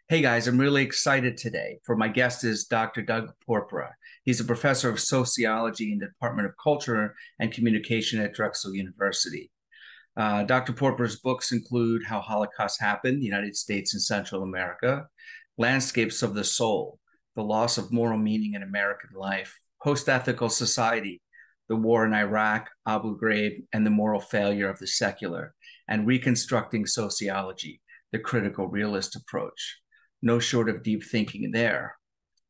Hey guys, I'm really excited today for my guest is Dr. Doug Porpora. He's a professor of sociology in the Department of Culture and Communication at Drexel University. Dr. Porpora's books include How Holocausts Happen, the United States and Central America, Landscapes of the Soul, The Loss of Moral Meaning in American Life, Post-Ethical Society, The War in Iraq, Abu Ghraib, and the Moral Failure of the Secular, and Reconstructing Sociology, the Critical Realist Approach. No short of deep thinking there.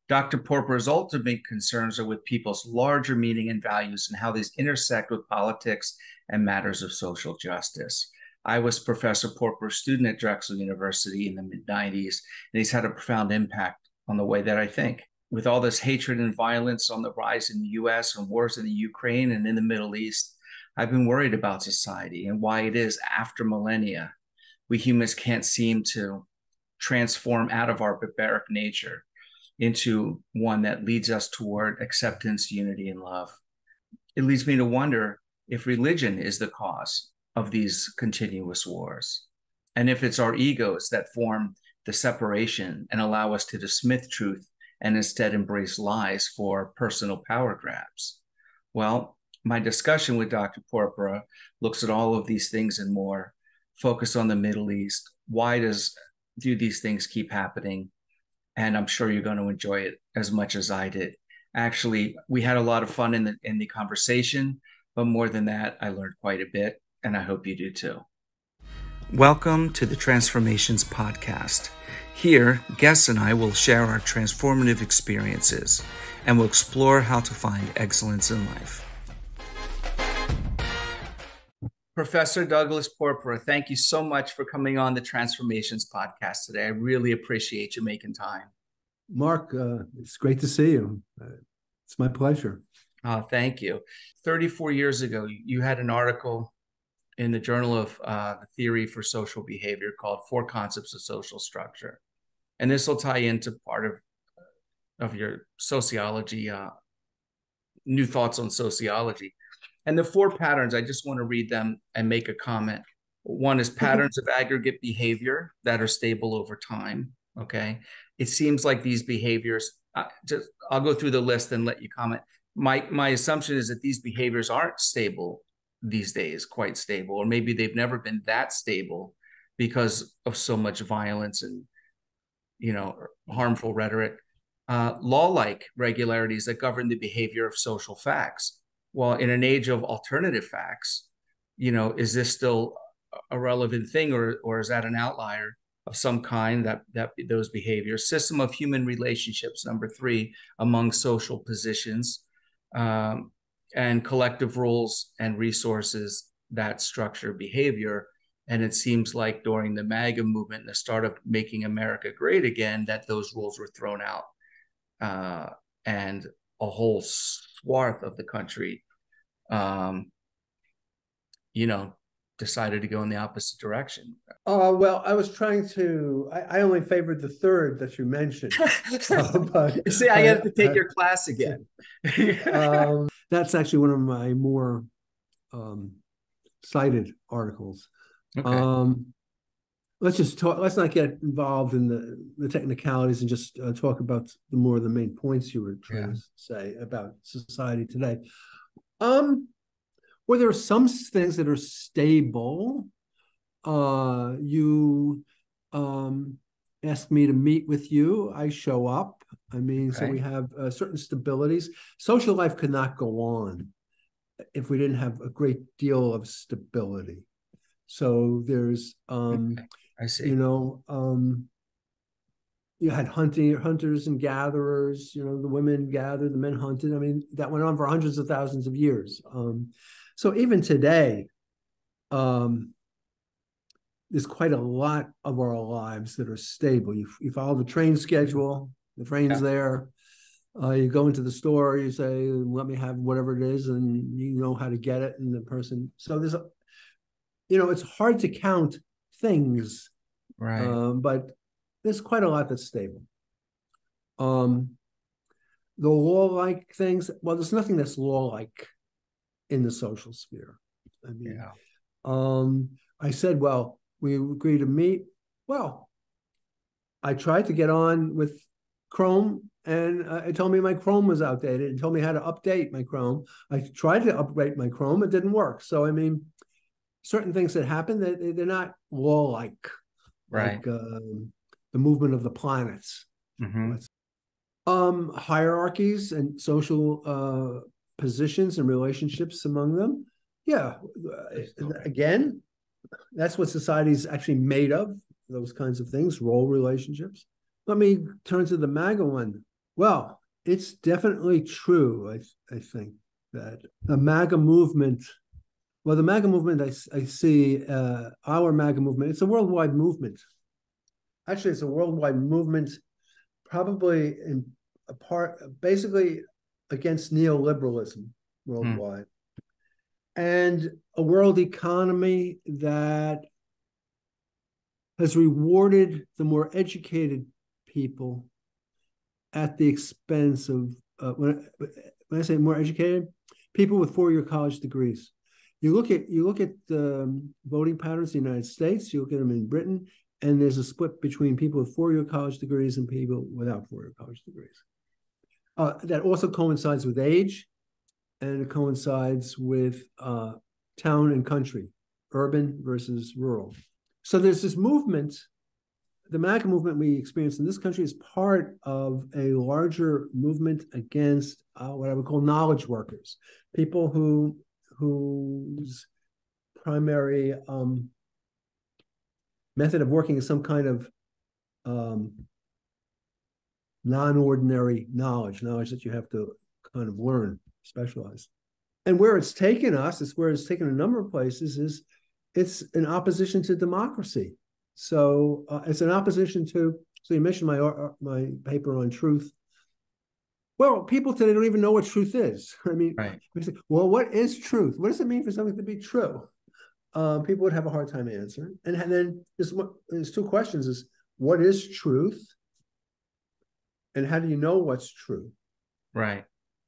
Dr. Porpora's ultimate concerns are with people's larger meaning and values and how these intersect with politics and matters of social justice. I was Professor Porpora's student at Drexel University in the mid-90s, and he's had a profound impact on the way that I think. With all this hatred and violence on the rise in the US and wars in the Ukraine and in the Middle East, I've been worried about society and why it is after millennia we humans can't seem to transform out of our barbaric nature into one that leads us toward acceptance, unity, and love. It leads me to wonder if religion is the cause of these continuous wars, and if it's our egos that form the separation and allow us to dismiss truth and instead embrace lies for personal power grabs. Well, my discussion with Dr. Porpora looks at all of these things and more, focus on the Middle East. Why do these things keep happening? And I'm sure you're going to enjoy it as much as I did. Actually, we had a lot of fun in the conversation, but more than that, I learned quite a bit, and I hope you do too. Welcome to the Transformations Podcast. Here, guests and I will share our transformative experiences, and we'll explore how to find excellence in life. Professor Douglas Porpora, thank you so much for coming on the Transformations Podcast today. I really appreciate you making time. Mark, it's great to see you. It's my pleasure. Thank you. 34 years ago, you had an article in the Journal of the Theory for Social Behavior called Four Concepts of Social Structure. And this will tie into part of your sociology, new thoughts on sociology. And the four patterns, I just want to read them and make a comment. One is patterns of aggregate behavior that are stable over time. Okay. It seems like these behaviors, I'll go through the list and let you comment. My assumption is that these behaviors aren't stable these days, quite stable, or maybe they've never been that stable because of so much violence and, harmful rhetoric. Law-like regularities that govern the behavior of social facts. Well, in an age of alternative facts, is this still a relevant thing, or is that an outlier of some kind, that those behaviors? System of human relationships, number three, among social positions, and collective rules and resources that structure behavior. And it seems like during the Maga movement and the start of making America great again, that those rules were thrown out, and a whole swath of the country decided to go in the opposite direction. Well, I was trying to, I only favored the third that you mentioned. But you see, I have to take your class again. That's actually one of my more cited articles. Okay. Let's not get involved in the technicalities and just talk about more of the main points you were trying to say about society today. Well, there are some things that are stable. You asked me to meet with you. I show up. I mean, okay. So we have certain stabilities. Social life could not go on if we didn't have a great deal of stability. So there's, I see. You had hunters and gatherers. The women gathered, the men hunted. I mean, that went on for hundreds of thousands of years. So even today, there's quite a lot of our lives that are stable. You follow the train schedule, the train's there. You go into the store, you say, let me have whatever it is, and you know how to get it, and the person. So there's it's hard to count things, right? But there's quite a lot that's stable. The law-like things, well, there's nothing that's law-like in the social sphere. I mean, I said, well, we agree to meet. Well, I tried to get on with Chrome, and it told me my Chrome was outdated. It told me how to update my Chrome. I tried to update my Chrome. It didn't work. So, I mean, certain things that happen, they're not law-like, Right. like the movement of the planets. Hierarchies and social positions and relationships among them. Yeah. Again, that's what society's actually made of, those kinds of things, role relationships. Let me turn to the MAGA one. Well, it's definitely true, I think, that the MAGA movement, well, the MAGA movement, I see our MAGA movement, it's a worldwide movement. Actually, it's a worldwide movement, probably in a part, basically against neoliberalism worldwide. And a world economy that has rewarded the more educated people at the expense of, when I say more educated, people with four-year college degrees. You look at the voting patterns in the United States, you look at them in Britain, and there's a split between people with four-year college degrees and people without four-year college degrees. That also coincides with age, and it coincides with town and country, urban versus rural. So there's this movement. The MAGA movement we experience in this country is part of a larger movement against what I would call knowledge workers, people whose primary method of working is some kind of non-ordinary knowledge that you have to kind of learn, specialize. And where it's taken us, it's where it's taken a number of places, is it's an opposition to democracy. So it's an opposition to, so you mentioned my paper on truth. Well, people today don't even know what truth is. I mean, we say, well, what is truth? What does it mean for something to be true? People would have a hard time answering. And then there's two questions: is what is truth, and how do you know what's true? Right.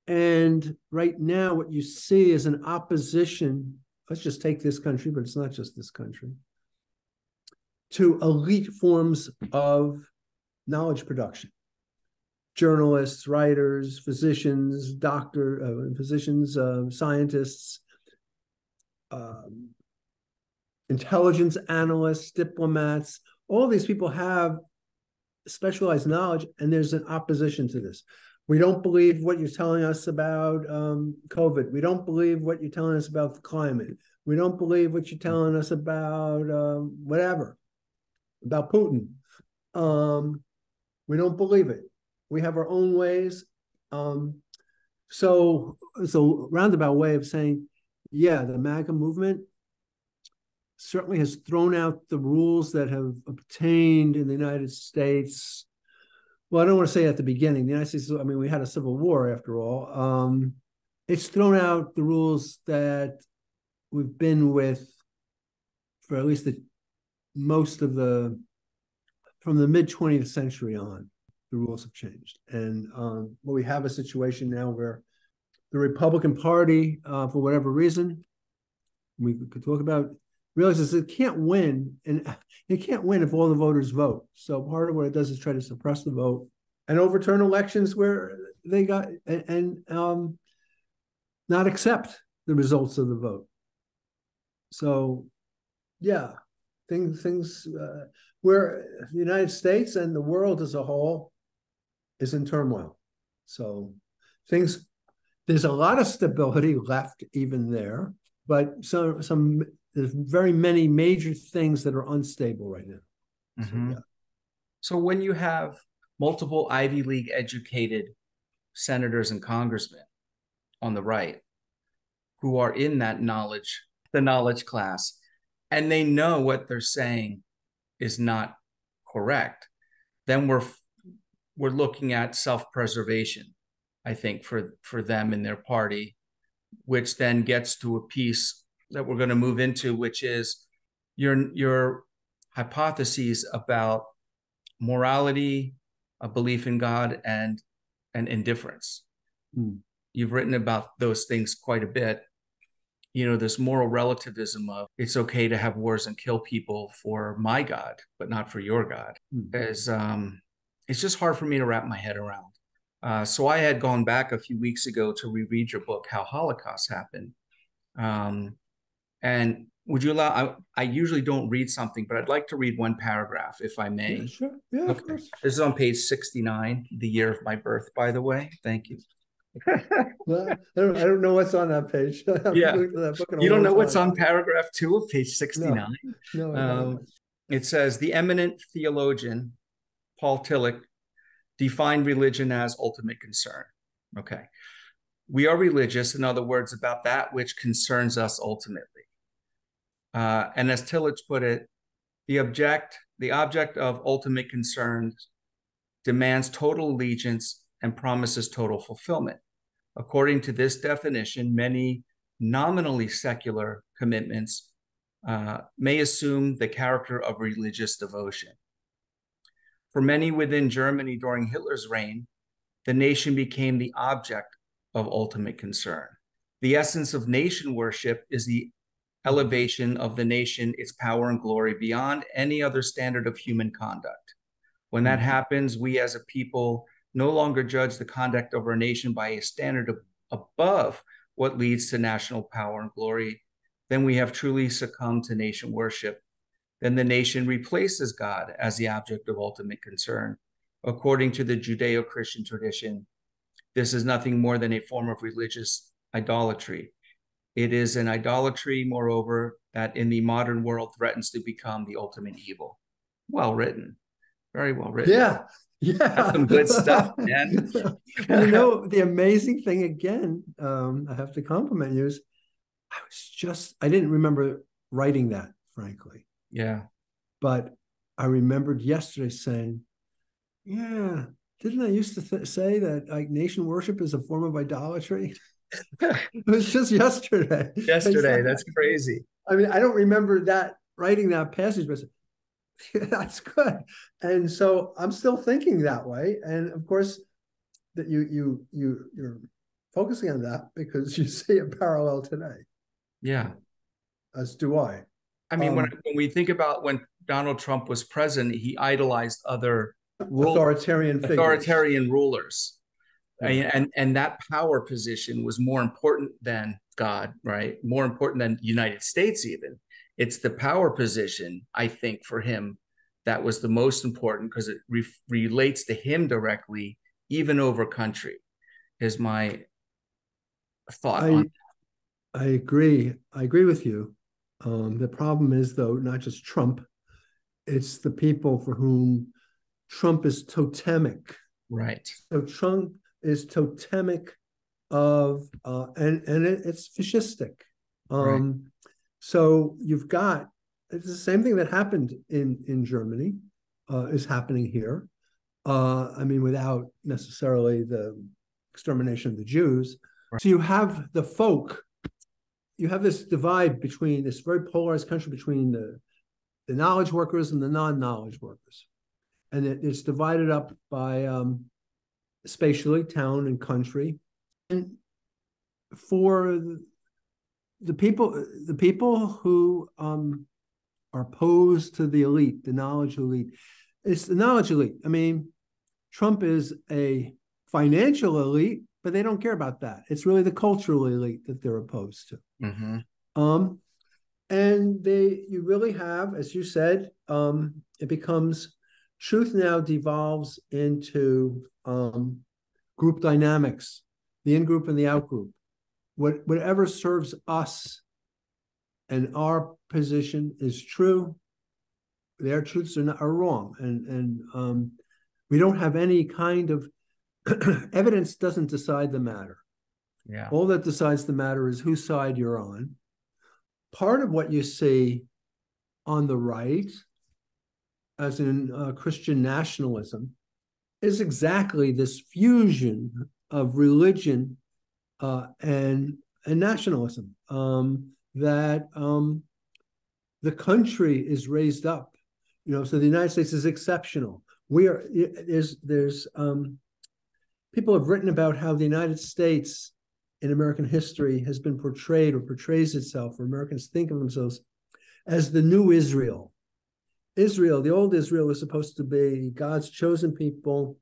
And right now, what you see is an opposition. Let's just take this country, but it's not just this country, to elite forms of knowledge production. Journalists, writers, physicians, scientists, intelligence analysts, diplomats. All these people have specialized knowledge, and there's an opposition to this. We don't believe what you're telling us about COVID. We don't believe what you're telling us about the climate. We don't believe what you're telling us about whatever, about Putin. We don't believe it. We have our own ways. So it's a roundabout way of saying, yeah, the MAGA movement certainly has thrown out the rules that have obtained in the United States. Well, I don't want to say at the beginning. The United States, I mean, we had a civil war after all. It's thrown out the rules that we've been with for at least from the mid-20th century on. The rules have changed. And we have a situation now where the Republican Party, for whatever reason, we could talk about, realizes it can't win, and it can't win if all the voters vote. So part of what it does is try to suppress the vote and overturn elections where they got, and not accept the results of the vote. So, yeah, things where the United States and the world as a whole is in turmoil. So there's a lot of stability left even there, but there's very many major things that are unstable right now. Mm-hmm. So when you have multiple Ivy League educated senators and congressmen on the right who are in the knowledge class, and they know what they're saying is not correct, then we're looking at self-preservation, I think, for them and their party, which then gets to a piece that we're going to move into, which is your hypotheses about morality, a belief in God, and indifference. You've written about those things quite a bit. this moral relativism of it's okay to have wars and kill people for my God, but not for your God, is it's just hard for me to wrap my head around. So I had gone back a few weeks ago to reread your book, How Holocausts Happen. And would you allow, I usually don't read something, but I'd like to read one paragraph, if I may. Yeah, sure. Yeah, okay. Of course. This is on page 69, the year of my birth, by the way. Thank you. Well, I don't know what's on that page. Yeah. You don't know what's on paragraph 2 of page 69? No, I don't. It says, the eminent theologian, Paul Tillich, defined religion as ultimate concern. Okay. We are religious, in other words, about that which concerns us ultimately. And as Tillich put it, the object of ultimate concerns demands total allegiance and promises total fulfillment. According to this definition, many nominally secular commitments may assume the character of religious devotion. For many within Germany during Hitler's reign, the nation became the object of ultimate concern. The essence of nation worship is the elevation of the nation, its power and glory beyond any other standard of human conduct. When that happens, we as a people no longer judge the conduct of our nation by a standard above what leads to national power and glory. Then we have truly succumbed to nation worship. Then the nation replaces God as the object of ultimate concern. According to the Judeo-Christian tradition, this is nothing more than a form of religious idolatry. It is an idolatry, moreover, that in the modern world threatens to become the ultimate evil. Well written. Very well written. Yeah. That's some good stuff, man. The amazing thing, again, I have to compliment you, is I didn't remember writing that, frankly. Yeah. But I remembered yesterday saying, yeah, didn't I used to say that like nation worship is a form of idolatry? It was just yesterday. That's crazy. I mean, I don't remember writing that passage, but yeah, that's good. And so I'm still thinking that way. And of course, that you're focusing on that because you see a parallel today. Yeah. As do I. I mean, when we think about when Donald Trump was president, he idolized other authoritarian rulers. Yeah. And that power position was more important than God, right? More important than the United States even. It's the power position, I think, for him that was the most important because it relates to him directly, even over country, is my thought on that. I agree. I agree with you. The problem is, though, not just Trump, it's the people for whom Trump is totemic. Right. So Trump is totemic of, and it's fascistic. Right. So it's the same thing that happened in Germany is happening here. I mean, without necessarily the extermination of the Jews. Right. So you have the folk, you have this divide between this very polarized country between the knowledge workers and the non-knowledge workers. And it's divided up by spatially, town and country. And for the people who are opposed to the elite, the knowledge elite, it's the knowledge elite. I mean, Trump is a financial elite, but they don't care about that. It's really the cultural elite that they're opposed to. Mm-hmm. And you really have, as you said, it becomes, truth now devolves into group dynamics, the in-group and the out-group. Whatever serves us and our position is true, their truths are wrong. And we don't have any kind of evidence doesn't decide the matter. Yeah. All that decides the matter is whose side you're on. Part of what you see on the right, as in Christian nationalism, is exactly this fusion of religion and nationalism, that the country is raised up, so the United States is exceptional. There's people have written about how the United States in American history has been portrayed or portrays itself, or Americans think of themselves as the new Israel. Israel, the old Israel, was supposed to be God's chosen people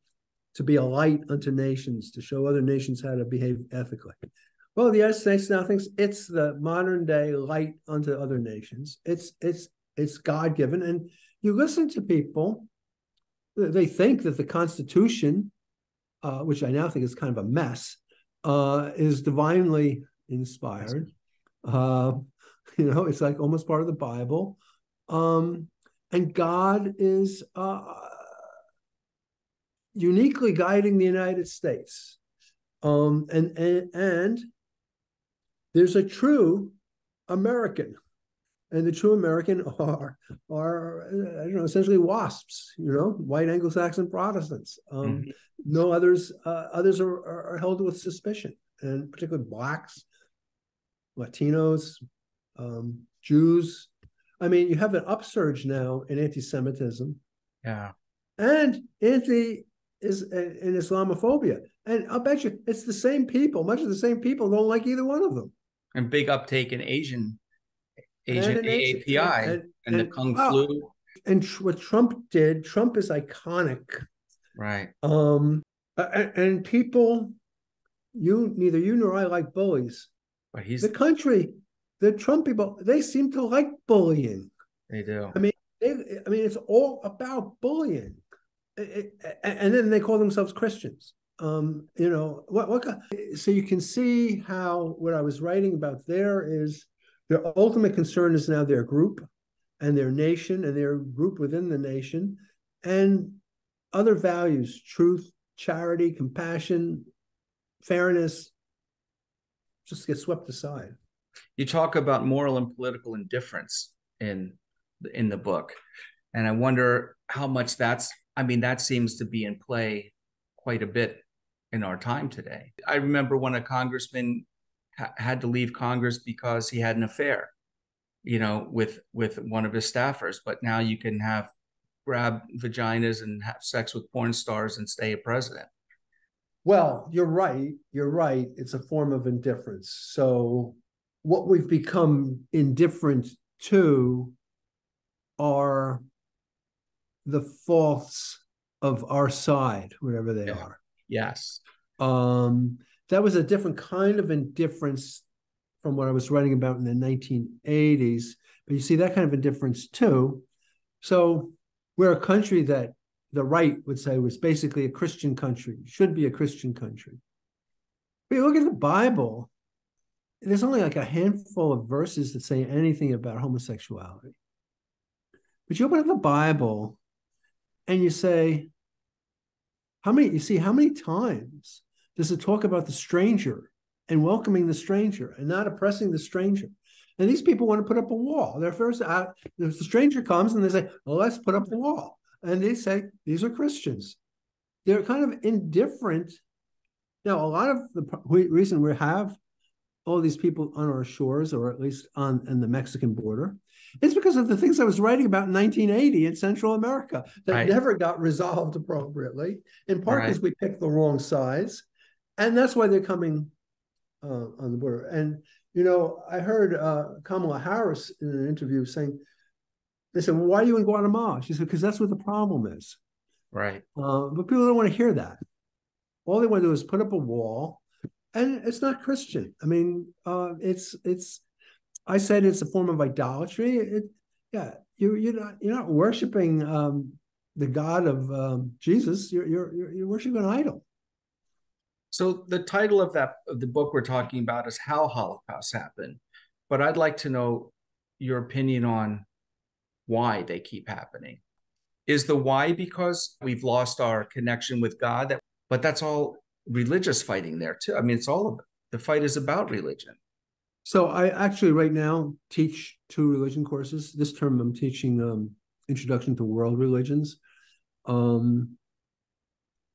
to be a light unto nations, to show other nations how to behave ethically. Well, the United States now thinks it's the modern day light unto other nations. It's God-given. And you listen to people, they think that the Constitution, which I now think is kind of a mess, is divinely inspired. It's like almost part of the Bible. And God is uniquely guiding the United States. And there's a true American. And the true American are essentially WASPs, white Anglo-Saxon Protestants. No others are held with suspicion, and particularly Blacks, Latinos, Jews. I mean, you have an upsurge now in anti-Semitism, and in Islamophobia, and I'll bet you it's the same people. Much of the same people don't like either one of them. And big uptake in Asian AAPI and the Kung flu. And what Trump did, Trump is iconic, right? And people, neither you nor I like bullies. But the Trump people, they seem to like bullying. They do. I mean, it's all about bullying, and then they call themselves Christians. So you can see how what I was writing about there is their ultimate concern is now their group and their nation and their group within the nation, and other values, truth, charity, compassion, fairness, just get swept aside. You talk about moral and political indifference in the book, and I wonder how much that seems to be in play quite a bit in our time today. I remember when a congressman had to leave Congress because he had an affair, with one of his staffers. But now you can grab vaginas and have sex with porn stars and stay a president. Well, you're right. It's a form of indifference. So what we've become indifferent to are the faults of our side, whatever they are. Yes. That was a different kind of indifference from what I was writing about in the 1980s. But you see that kind of indifference too. So we're a country that the right would say was basically a Christian country, should be a Christian country. But you look at the Bible, there's only like a handful of verses that say anything about homosexuality. But you open up the Bible and you say, how many times does it talk about the stranger and welcoming the stranger and not oppressing the stranger? And these people want to put up a wall. They're first out, the stranger comes and they say, well, let's put up a wall. And they say, these are Christians. They're kind of indifferent. Now, a lot of the reason we have all these people on our shores, or at least on the Mexican border, is because of the things I was writing about in 1980 in Central America that never got resolved appropriately, in part because we picked the wrong sides. And that's why they're coming on the border. And, I heard Kamala Harris in an interview saying, they said, well, why are you in Guatemala? She said, because that's what the problem is. Right. But people don't want to hear that. All they want to do is put up a wall, and it's not Christian. I mean, I said it's a form of idolatry. You're not worshiping the God of Jesus. You're worshiping an idol. So the title of the book we're talking about is How Holocausts Happen, but I'd like to know your opinion on why they keep happening. Is the why because we've lost our connection with God? But that's all religious fighting there too. I mean, the fight is about religion. So I actually right now teach 2 religion courses. This term I'm teaching Introduction to World Religions.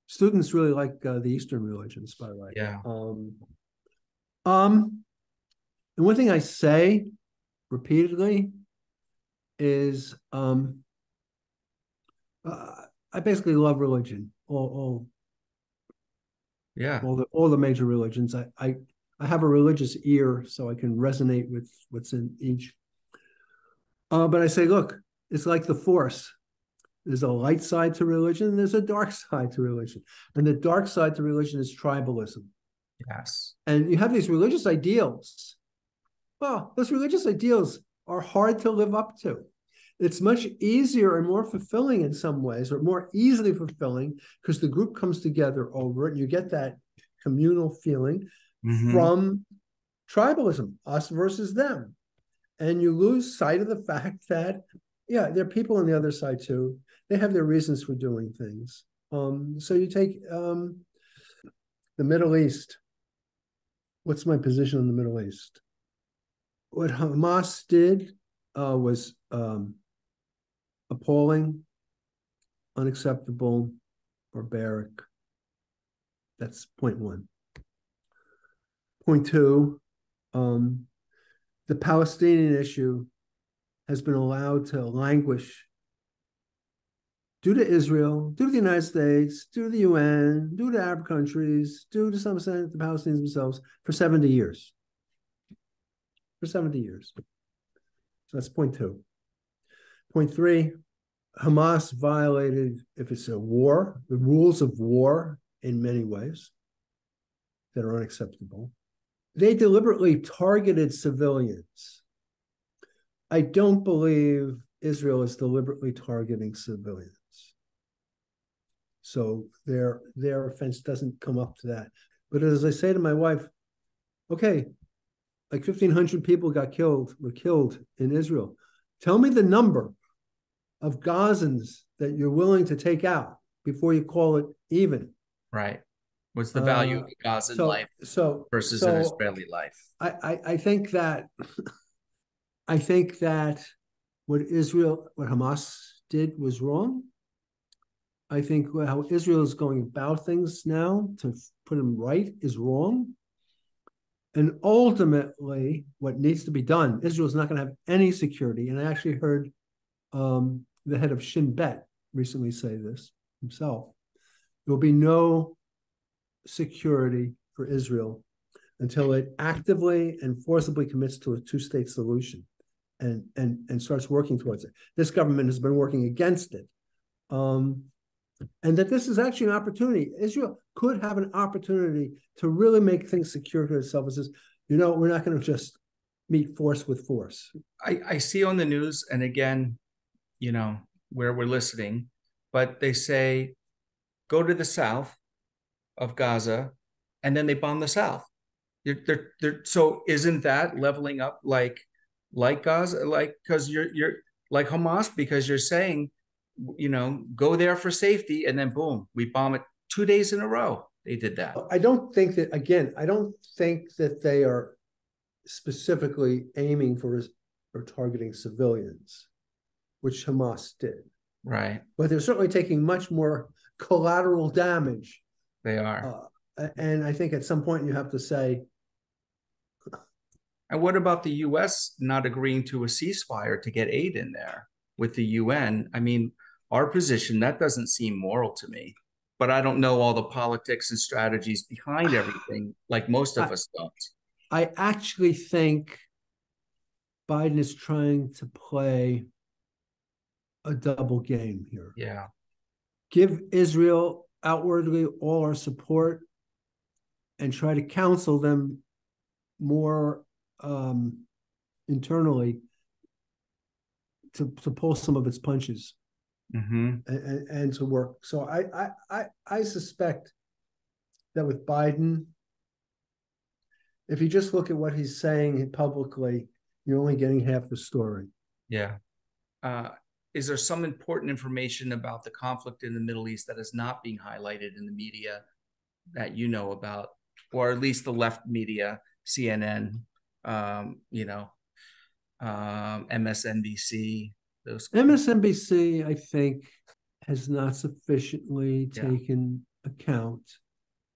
Students really like the Eastern religions, by the way. Yeah. And one thing I say repeatedly is I basically love religion. All the major religions. I I have a religious ear, so I can resonate with what's in each. But I say, look, it's like the Force. There's a light side to religion, and there's a dark side to religion. And the dark side to religion is tribalism. Yes. And you have these religious ideals. Well, those religious ideals are hard to live up to. It's much easier and more fulfilling in some ways, or more easily fulfilling, because the group comes together over it, and you get that communal feeling from tribalism, us versus them. And you lose sight of the fact that, yeah, there are people on the other side too. They have their reasons for doing things. So you take the Middle East. What's my position on the Middle East? What Hamas did was appalling, unacceptable, barbaric. That's point one. Point two, the Palestinian issue has been allowed to languish due to Israel, due to the United States, due to the UN, due to Arab countries, due to some extent the Palestinians themselves, for 70 years. For 70 years. So that's point two. Point three, Hamas violated, if it's a war, the rules of war in many ways that are unacceptable. They deliberately targeted civilians. I don't believe Israel is deliberately targeting civilians. So their offense doesn't come up to that. But as I say to my wife, okay, like 1,500 people were killed in Israel. Tell me the number of Gazans that you're willing to take out before you call it even. Right. What's the value of a Gazan life versus an Israeli life? I think that what Hamas did was wrong. I think how Israel is going about things now to put them right is wrong. And ultimately, what needs to be done, Israel is not going to have any security. And I actually heard the head of Shin Bet recently say this himself. There will be no security for Israel until it actively and forcibly commits to a two-state solution and starts working towards it. This government has been working against it. And that this is actually an opportunity. Israel could have an opportunity to really make things secure for itself. It says, we're not going to just meet force with force. I see on the news, and again, where we're listening, but they say, go to the south of Gaza, and then they bomb the south. So isn't that leveling up like Gaza, because you're like Hamas, because you're saying, go there for safety, and then boom, we bomb it 2 days in a row. They did that. I don't think that they are specifically aiming for or targeting civilians, which Hamas did. Right. But they're certainly taking much more collateral damage. They are. And I think at some point you have to say. And what about the U.S. not agreeing to a ceasefire to get aid in there with the UN? I mean, our position, that doesn't seem moral to me. But I don't know all the politics and strategies behind everything, like most of us don't. I actually think Biden is trying to play a double game here. Yeah. Give Israel outwardly all our support and try to counsel them more internally to pull some of its punches and to work. So I suspect that with Biden, if you just look at what he's saying publicly, you're only getting half the story. Yeah. Is there some important information about the conflict in the Middle East that is not being highlighted in the media that you know about, or at least the left media, CNN, MSNBC? MSNBC, I think, has not sufficiently taken account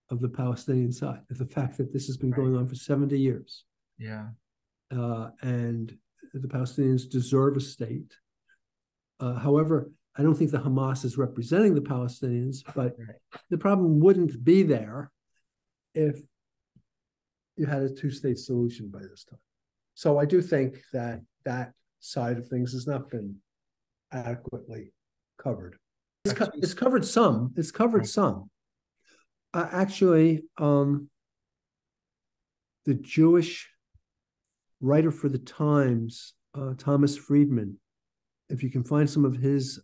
of the Palestinian side, of the fact that this has been going on for 70 years. Yeah. And the Palestinians deserve a state. However, I don't think the Hamas is representing the Palestinians, but the problem wouldn't be there if you had a two-state solution by this time. So I do think that that side of things has not been adequately covered. It's covered some. It's covered some. Actually, the Jewish writer for the Times, Thomas Friedman, if you can find some of his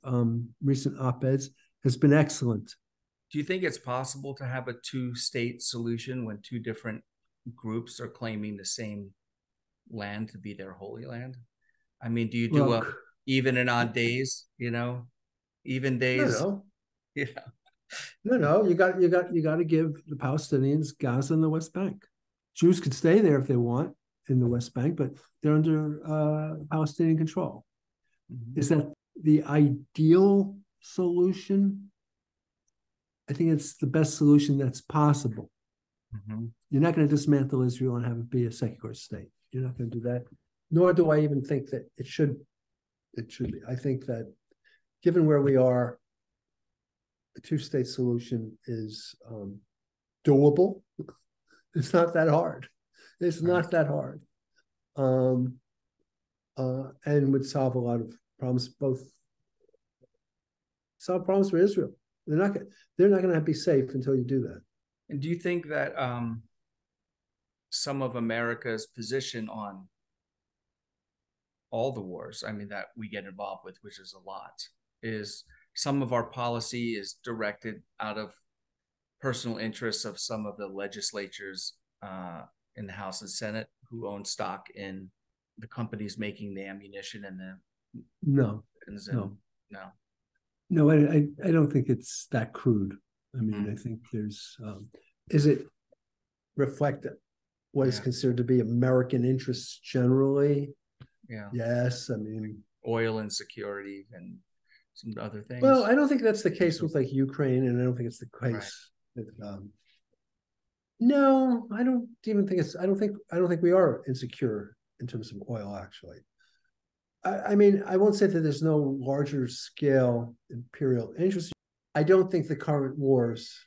recent op-eds, has been excellent. Do you think it's possible to have a two-state solution when two different groups are claiming the same land to be their holy land? I mean, do you do even and odd days, even days? No. Yeah. No. You got to give the Palestinians Gaza and the West Bank. Jews could stay there if they want in the West Bank, but they're under Palestinian control. Mm-hmm. Is that the ideal solution? I think it's the best solution that's possible. Mm-hmm. You're not going to dismantle Israel and have it be a secular state. You're not going to do that. Nor do I even think that it should be. I think that given where we are, a two-state solution is doable. It's not that hard. It's not that hard. And would solve a lot of problems, solve problems for Israel. They're not going to be safe until you do that. And do you think that some of America's position on all the wars, I mean, that we get involved with, which is a lot, is some of our policy is directed out of personal interests of some of the legislatures in the House and Senate who own stock in the companies making the ammunition and the no. I don't think it's that crude. I mean, I think there's is it reflect what is considered to be American interests generally? Yeah. Yes. I mean, oil insecurity and some other things. Well, I don't think that's the case with like Ukraine, and I don't think it's the case with no, I don't even think it's I don't think we are insecure in terms of oil, actually. I mean, I won't say that there's no larger scale imperial interest. I don't think the current wars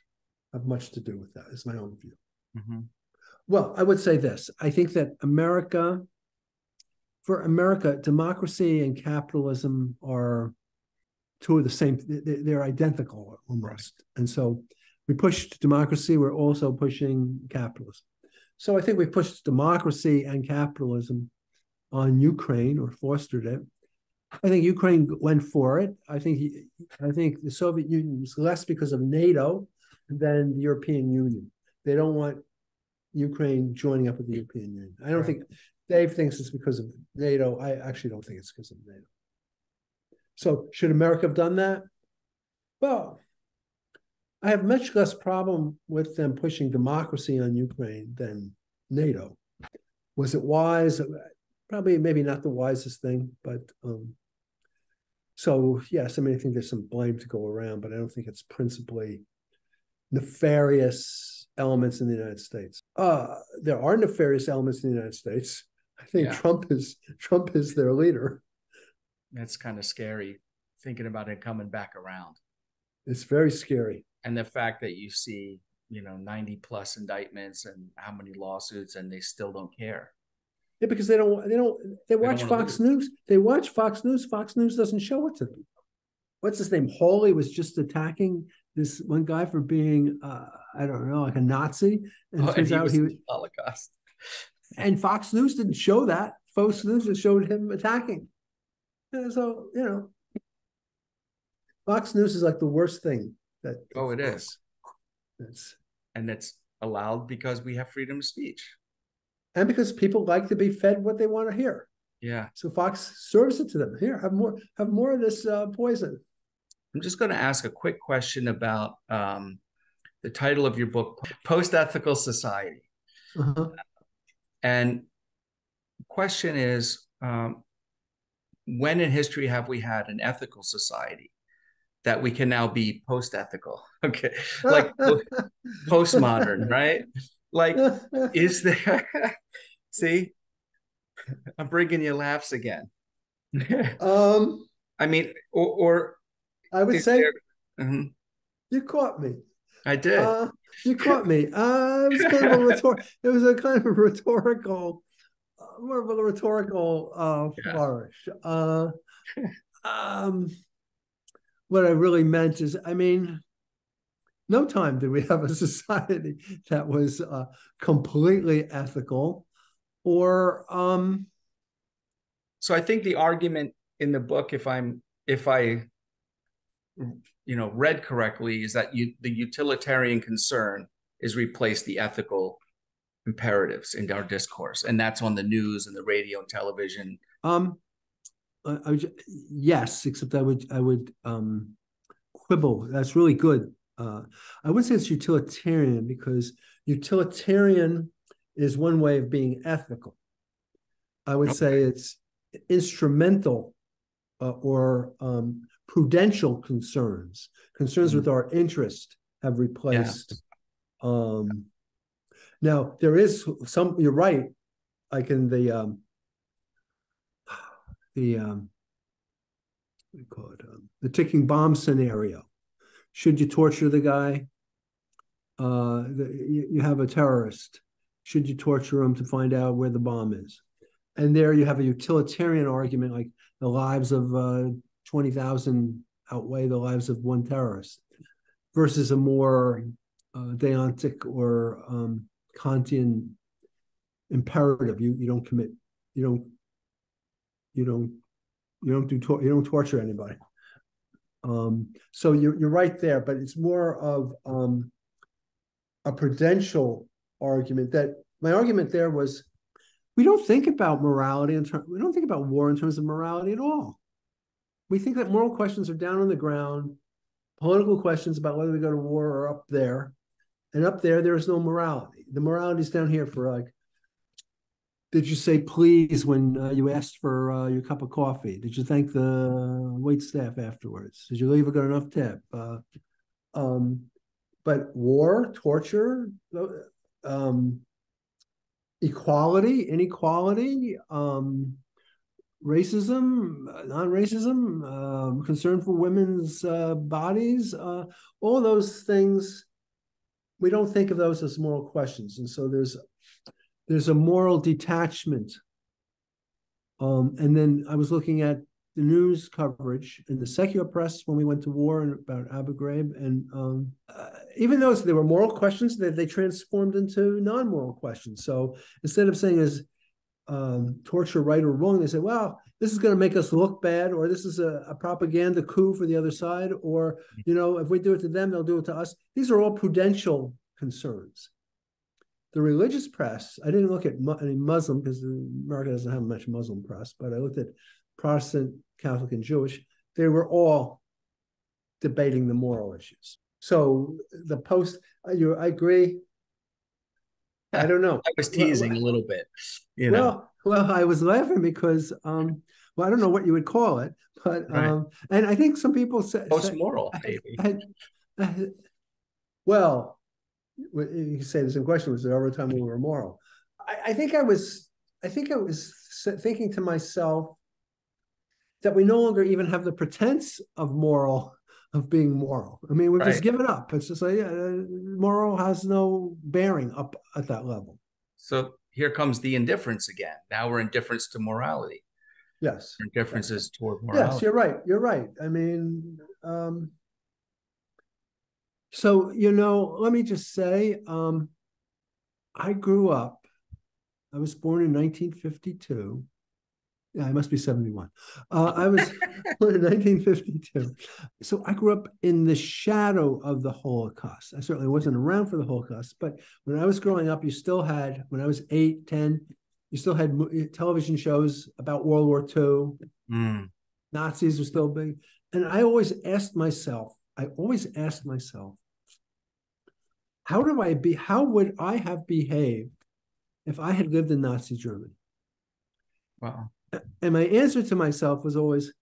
have much to do with that, is my own view. Mm-hmm. Well, I would say this. I think that for America, democracy and capitalism are two of the same, they're identical almost. And so we pushed democracy, we're also pushing capitalism. So I think we pushed democracy and capitalism on Ukraine, or fostered it. I think Ukraine went for it. I think the Soviet Union was less because of NATO than the European Union. They don't want Ukraine joining up with the European Union. I don't think Dave thinks it's because of NATO. I actually don't think it's because of NATO. So should America have done that? Well, I have much less problem with them pushing democracy on Ukraine than NATO. Was it wise? Probably, maybe not the wisest thing, but so yes, I mean, I think there's some blame to go around, but I don't think it's principally nefarious elements in the United States. There are nefarious elements in the United States. I think Trump is their leader. That's kind of scary, thinking about it coming back around. It's very scary. And the fact that you see, 90 plus indictments and how many lawsuits, and they still don't care. Yeah, because they watch Fox News. They watch Fox News. Fox News doesn't show it to them. What's his name? Hawley was just attacking this one guy for being, I don't know, like a Nazi. And it turns out he was Holocaust. And Fox News didn't show that. Fox News just showed him attacking. And so, Fox News is like the worst thing that. Oh, it is. And it's allowed because we have freedom of speech. And because people like to be fed what they want to hear. Yeah. So Fox serves it to them. Here, have more of this poison. I'm just going to ask a quick question about the title of your book, Post-Ethical Society. Uh-huh. And the question is, when in history have we had an ethical society that we can now be post-ethical? Okay. Like postmodern, right? Like, is there, see, I'm bringing you laughs again. I mean, or I would say, you caught me. I did. You caught me. It was kind of a it was a kind of a rhetorical, more of a rhetorical Yeah. flourish. What I really meant is, I mean, no time did we have a society that was completely ethical, or So I think the argument in the book, if I read correctly, is that the utilitarian concern is replace the ethical imperatives in our discourse, and that's on the news and the radio and television. Yes, except I would quibble. That's really good. I would say it's utilitarian, because utilitarian is one way of being ethical. I would say it's instrumental or prudential concerns with our interest have replaced. Now there is some. You're right. Like in the what do you call it? The ticking bomb scenario. Should you torture the guy? You have a terrorist. Should you torture him to find out where the bomb is? And there you have a utilitarian argument, like the lives of 20,000 outweigh the lives of one terrorist, versus a more deontic or Kantian imperative. You don't commit. You don't torture anybody. So you're right there, but it's more of a prudential argument. That my argument there was, we don't think about morality we don't think about war in terms of morality at all. We think that moral questions are down on the ground. Political questions about whether we go to war are up there, and up there is no morality. The morality is down here for like, did you say please when you asked for your cup of coffee? Did you thank the wait staff afterwards? Did you leave a good enough tip? But war, torture, equality, inequality, racism, non-racism, concern for women's bodies, all those things, we don't think of those as moral questions. And so there's a moral detachment. And then I was looking at the news coverage in the secular press when we went to war and about Abu Ghraib. And even though there were moral questions, they transformed into non-moral questions. So instead of saying is torture right or wrong, they say, well, this is going to make us look bad, or this is a propaganda coup for the other side, or, if we do it to them, they'll do it to us. These are all prudential concerns. The religious press, I didn't look at any Muslim, because America doesn't have much Muslim press, but I looked at Protestant, Catholic, and Jewish. They were all debating the moral issues. So the post, I agree. I don't know. I was teasing a little bit, Well, I was laughing because, I don't know what you would call it, but right. And I think some people say Post-moral, maybe. Well, you say the same question: was there ever a time when we were moral? I think I was thinking to myself that we no longer even have the pretense of being moral. I mean, we've just given up. It's just like moral has no bearing up at that level. So here comes the indifference again. Now we're indifference to morality. Yes. Indifferences toward morality. Yes, you're right. You're right. I mean, so, let me just say, I grew up, I was born in 1952. Yeah, I must be 71. I was born in 1952. So I grew up in the shadow of the Holocaust. I certainly wasn't around for the Holocaust, but when I was growing up, when I was 8, 10, you still had television shows about World War II. Nazis were still big. And I always asked myself, how would I have behaved if I had lived in Nazi Germany? Wow. And my answer to myself was always,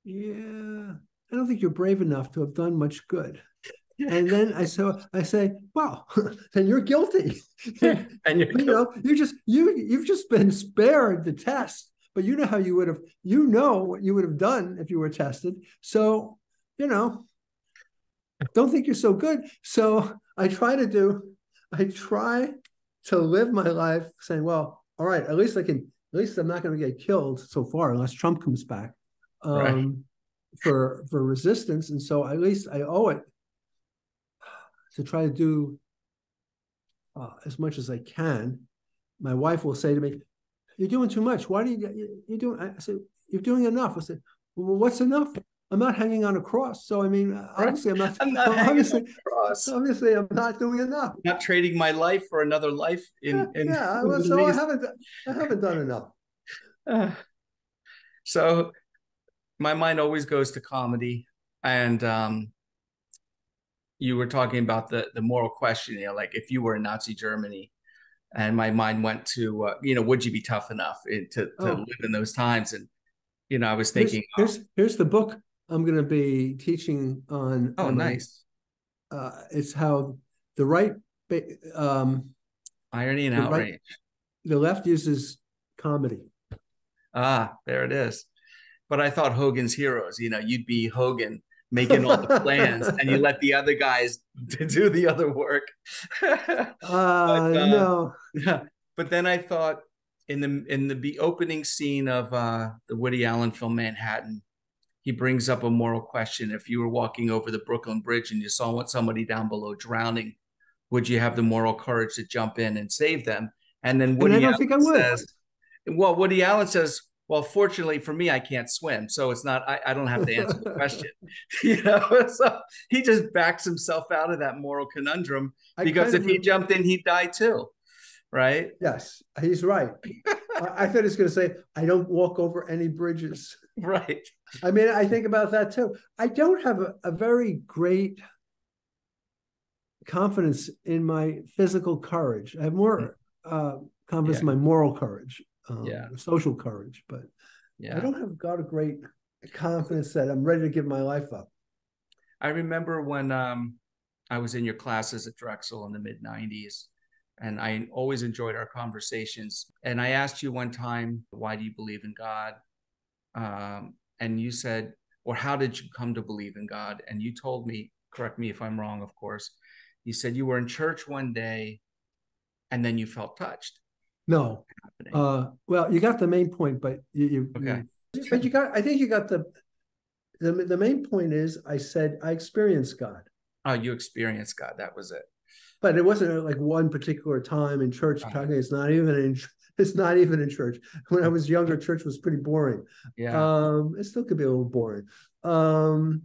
yeah, I don't think you're brave enough to have done much good. And then I say, well, then you're guilty. And you've just been spared the test, but you know how you would have, what you would have done if you were tested. So, don't think you're so good. So I try to live my life saying, well, all right, at least I'm not going to get killed so far unless Trump comes back Right. for resistance. And so at least I owe it to try to do as much as I can. My wife will say to me, "You're doing too much. Why do you're doing?" I said, "You're doing enough." I said, "Well, what's enough? I'm not hanging on a cross. So I mean, obviously, I'm not. I'm not hanging on Obviously, the cross. obviously, I'm not doing enough. Not trading my life for another life in Yeah. the So Middle East. I haven't done enough." Uh, so my mind always goes to comedy, and you were talking about the moral question, like if you were in Nazi Germany, and my mind went to would you be tough enough to Oh, live in those times? And I was thinking, here's the book I'm going to be teaching on oh, my. nice. It's how the right, Irony and the right, outrage. the left uses comedy. Ah, there it is. But I thought Hogan's Heroes, you'd be Hogan making all the plans and you let the other guys do the other work. but No. but then I thought in the opening scene of the Woody Allen film Manhattan, he brings up a moral question. If you were walking over the Brooklyn Bridge and you saw somebody down below drowning, would you have the moral courage to jump in and save them? And then And I don't think I would. Woody Allen says, well, fortunately for me, I can't swim. So it's not, I don't have to answer the question. So he just backs himself out of that moral conundrum because if he jumped in, he'd die too. Right? Yes, he's right. I thought he was going to say, I don't walk over any bridges. Right. I mean, I think about that too. I don't have a very great confidence in my physical courage. I have more confidence in my moral courage, social courage, but I don't got a great confidence that I'm ready to give my life up. I remember when I was in your classes at Drexel in the mid-90s, and I always enjoyed our conversations. And I asked you one time, why do you believe in God? And you said, or how did you come to believe in God? And you told me, correct me if I'm wrong, of course, you said you were in church one day and then you felt touched. No. Well, you got the main point, but okay. I think you got the main point is I said I experienced God. Oh, you experienced God. That was it. But it wasn't like one particular time in church. It's not even in church. When I was younger, church was pretty boring. Yeah. It still could be a little boring. And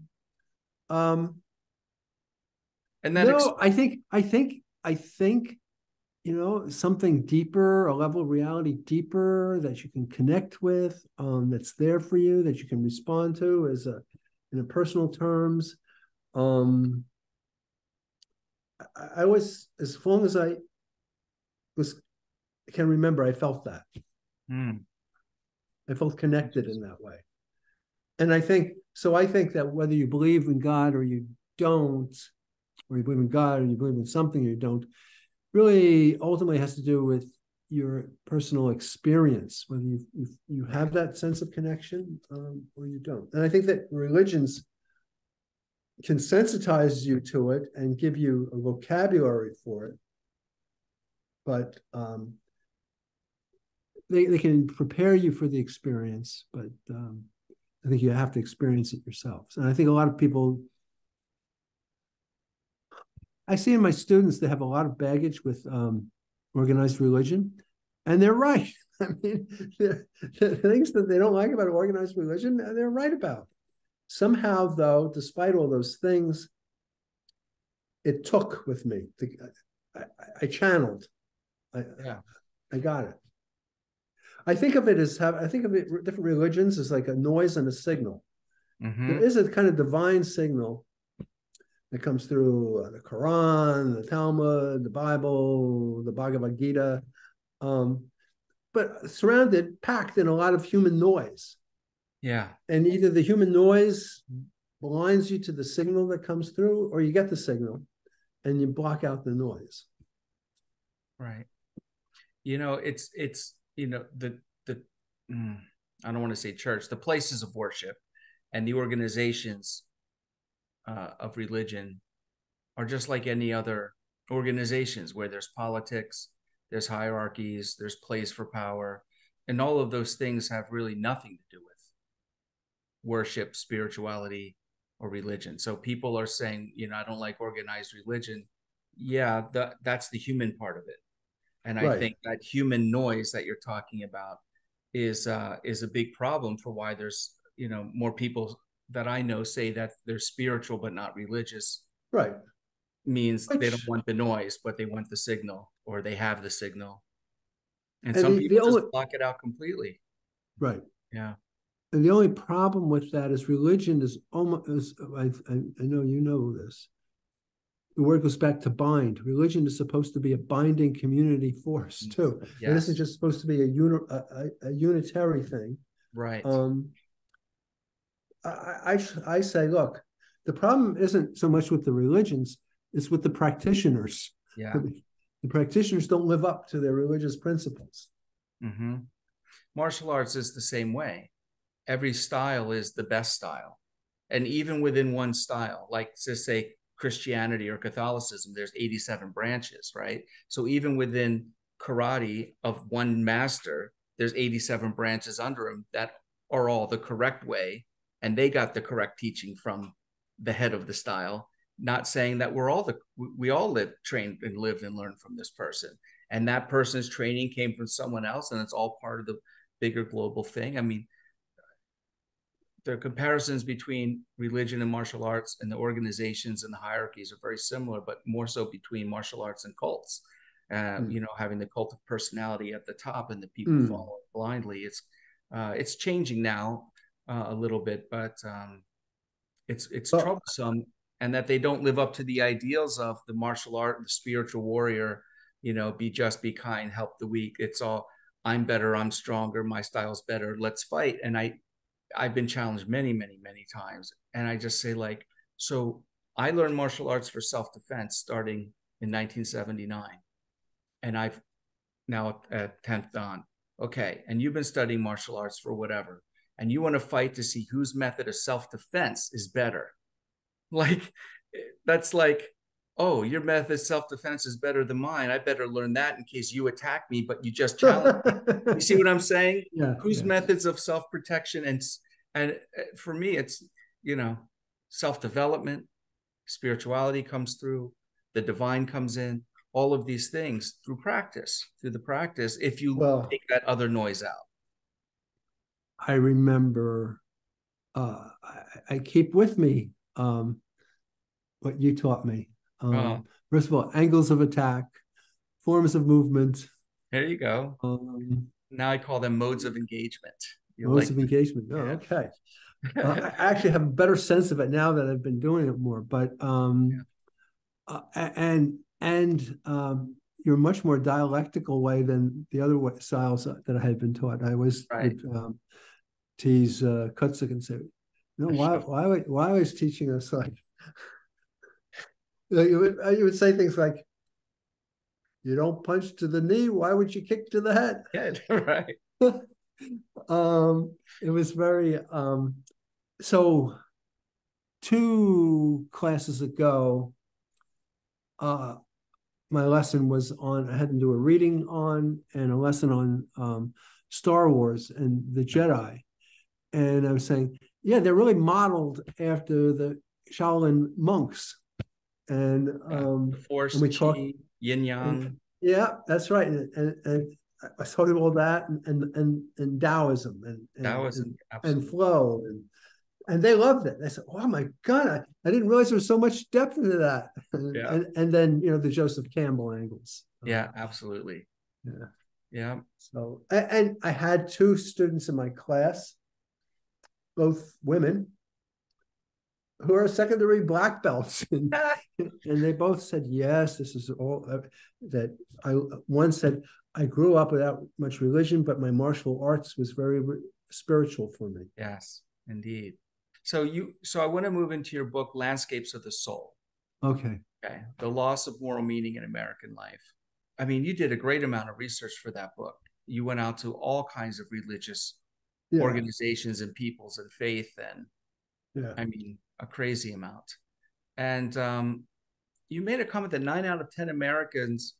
then I think something deeper, a level of reality deeper that you can connect with, that's there for you, that you can respond to in a personal terms. I was, as long as I can remember, I felt that. I felt connected in that way. And I think that whether you believe in God or you don't, or you believe in God or you believe in something or you don't, really ultimately has to do with your personal experience, whether you have that sense of connection or you don't. And I think that religions can sensitize you to it and give you a vocabulary for it, but they can prepare you for the experience, but I think you have to experience it yourselves. And I think a lot of people, I see in my students, they have a lot of baggage with organized religion, and they're right. I mean, the things that they don't like about organized religion, they're right about. Somehow, though, despite all those things, it took with me. I channeled. I got it. I think of different religions as like a noise and a signal. There is a kind of divine signal that comes through the Quran, the Talmud, the Bible, the Bhagavad Gita, but packed in a lot of human noise. Yeah. And either the human noise blinds you to the signal that comes through, or you get the signal and you block out the noise. Right. It's I don't want to say church, the places of worship and the organizations of religion are just like any other organizations where there's politics, there's hierarchies, there's place for power, and all of those things have really nothing to do with worship, spirituality, or religion. So people are saying, I don't like organized religion. Yeah, that's the human part of it. And I Right. think that human noise that you're talking about is a big problem for why there's, more people that I know say that they're spiritual but not religious. Right. Means they don't Which, want the noise, but they want the signal, or they have the signal. And and some the people just only, block it out completely. right. Yeah. And the only problem with that is religion is almost, I know you know this. The word goes back to bind. Religion is supposed to be a binding community force too. Yes. It isn't just supposed to be a unitary thing. Right. I say, look, the problem isn't so much with the religions, it's with the practitioners. Yeah. The practitioners don't live up to their religious principles. Mm-hmm. Martial arts is the same way. Every style is the best style. And even within one style, like to say Christianity or Catholicism, there's 87 branches, right? So even within karate of one master, there's 87 branches under him that are all the correct way. And they got the correct teaching from the head of the style, not saying that we all live, trained and lived and learned from this person. And that person's training came from someone else, and it's all part of the bigger global thing. I mean, the comparisons between religion and martial arts and the organizations and the hierarchies are very similar, but more so between martial arts and cults. Having the cult of personality at the top and the people follow blindly. It's changing now a little bit, but it's troublesome, and that they don't live up to the ideals of the martial art, the spiritual warrior. Be just, be kind, help the weak. It's all, I'm better, I'm stronger, my style's better, let's fight. And I've been challenged many, many, many times. And I just say, like, so I learned martial arts for self-defense starting in 1979. And I've now at 10th Dan. Okay. And you've been studying martial arts for whatever. And you want to fight to see whose method of self-defense is better. Like, that's like, oh, your method of self-defense is better than mine. I better learn that in case you attack me, but you just challenge me. You see what I'm saying? Yeah. Whose methods of self-protection and for me, it's, self-development, spirituality comes through, the divine comes in, all of these things through the practice, if you take that other noise out. I remember, I keep with me what you taught me. First of all, angles of attack, forms of movement. There you go. Now I call them modes of engagement. Modes of engagement. Oh, yeah. Okay. I actually have a better sense of it now that I've been doing it more. But you're much more dialectical way than the other styles that I had been taught. I was tease Kutzig and say, why was teaching us like you would say things like, you don't punch to the knee, why would you kick to the head? Yeah, right. It was very so 2 classes ago, my lesson was on, I had to do a reading on and a lesson on Star Wars and the Jedi. And I was saying, yeah, they're really modeled after the Shaolin monks. And the Force, and we talked yin yang. Yeah, that's right. And I told him all that and Taoism and flow and they loved it. They said, "Oh my God, I didn't realize there was so much depth into that." And then the Joseph Campbell angles. Yeah, absolutely. Yeah. So and I had 2 students in my class, both women, who are secondary black belts, and they both said, yes, this is all that one said, I grew up without much religion, but my martial arts was very spiritual for me. Yes, indeed. So I want to move into your book, Landscapes of the Soul. Okay. The loss of moral meaning in American life. I mean, you did a great amount of research for that book. You went out to all kinds of religious organizations and peoples and faith, and I mean, a crazy amount. And you made a comment that 9 out of 10 Americans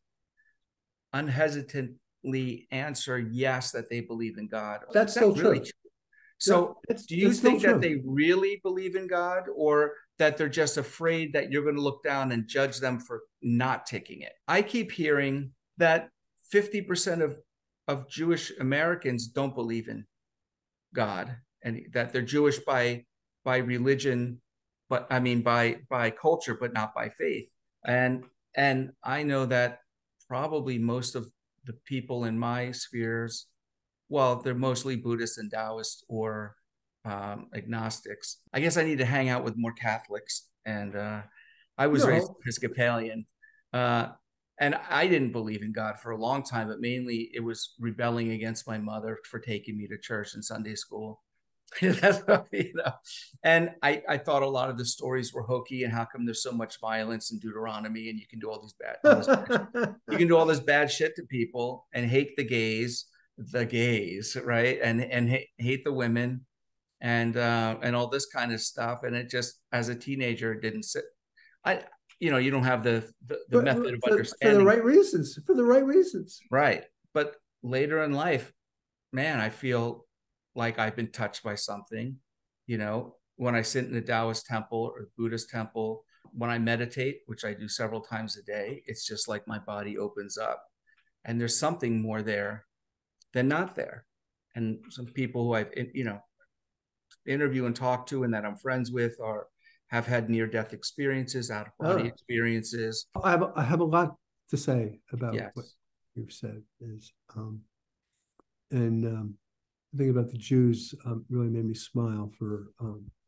unhesitantly answer yes, that they believe in God. That's Is that still really true. true? So do you It's still think that true. they really believe in God, or that they're just afraid that you're going to look down and judge them for not taking it? I keep hearing that 50% of Jewish Americans don't believe in God, and that they're Jewish by religion, but I mean by culture, but not by faith. And I know that probably most of the people in my spheres, well, they're mostly Buddhists and Taoists or agnostics. I guess I need to hang out with more Catholics, and I was raised No, Episcopalian. Uh, and I didn't believe in God for a long time, but mainly it was rebelling against my mother for taking me to church and Sunday school. That's what, you know. And I thought a lot of the stories were hokey, and how come there's so much violence in Deuteronomy, and you can do all this bad, you can do all this bad shit to people and hate the gays, right? And hate the women, and all this kind of stuff. And it just, as a teenager, it didn't sit. I you don't have the method of understanding for the right reasons. For the right reasons, right? But later in life, man, I feel like I've been touched by something. When I sit in the Taoist temple or Buddhist temple, when I meditate, which I do several times a day, it's just like my body opens up, and there's something more there than not there. And some people who I've interview and talk to, and that I'm friends with, have had near-death experiences, out-of-body experiences. I have a lot to say about yes. what you've said. The thing about the Jews really made me smile for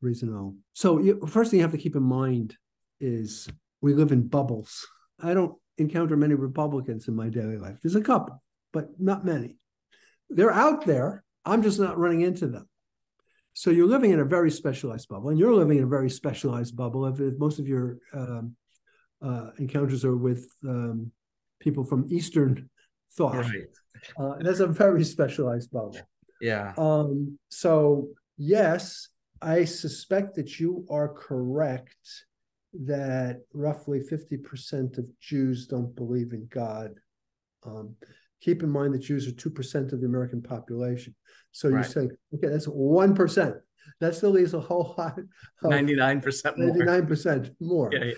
reason. So first thing you have to keep in mind is we live in bubbles. I don't encounter many Republicans in my daily life. There's a couple, but not many. They're out there. I'm just not running into them. So you're living in a very specialized bubble, and you're living in a very specialized bubble. If most of your encounters are with people from Eastern thought, right. That's a very specialized bubble. Yeah. So yes, I suspect that you are correct that roughly 50% of Jews don't believe in God. Keep in mind that Jews are 2% of the American population. So you say, okay, that's 1%. That still leaves a whole lot. 99% more. 99% more. Yeah.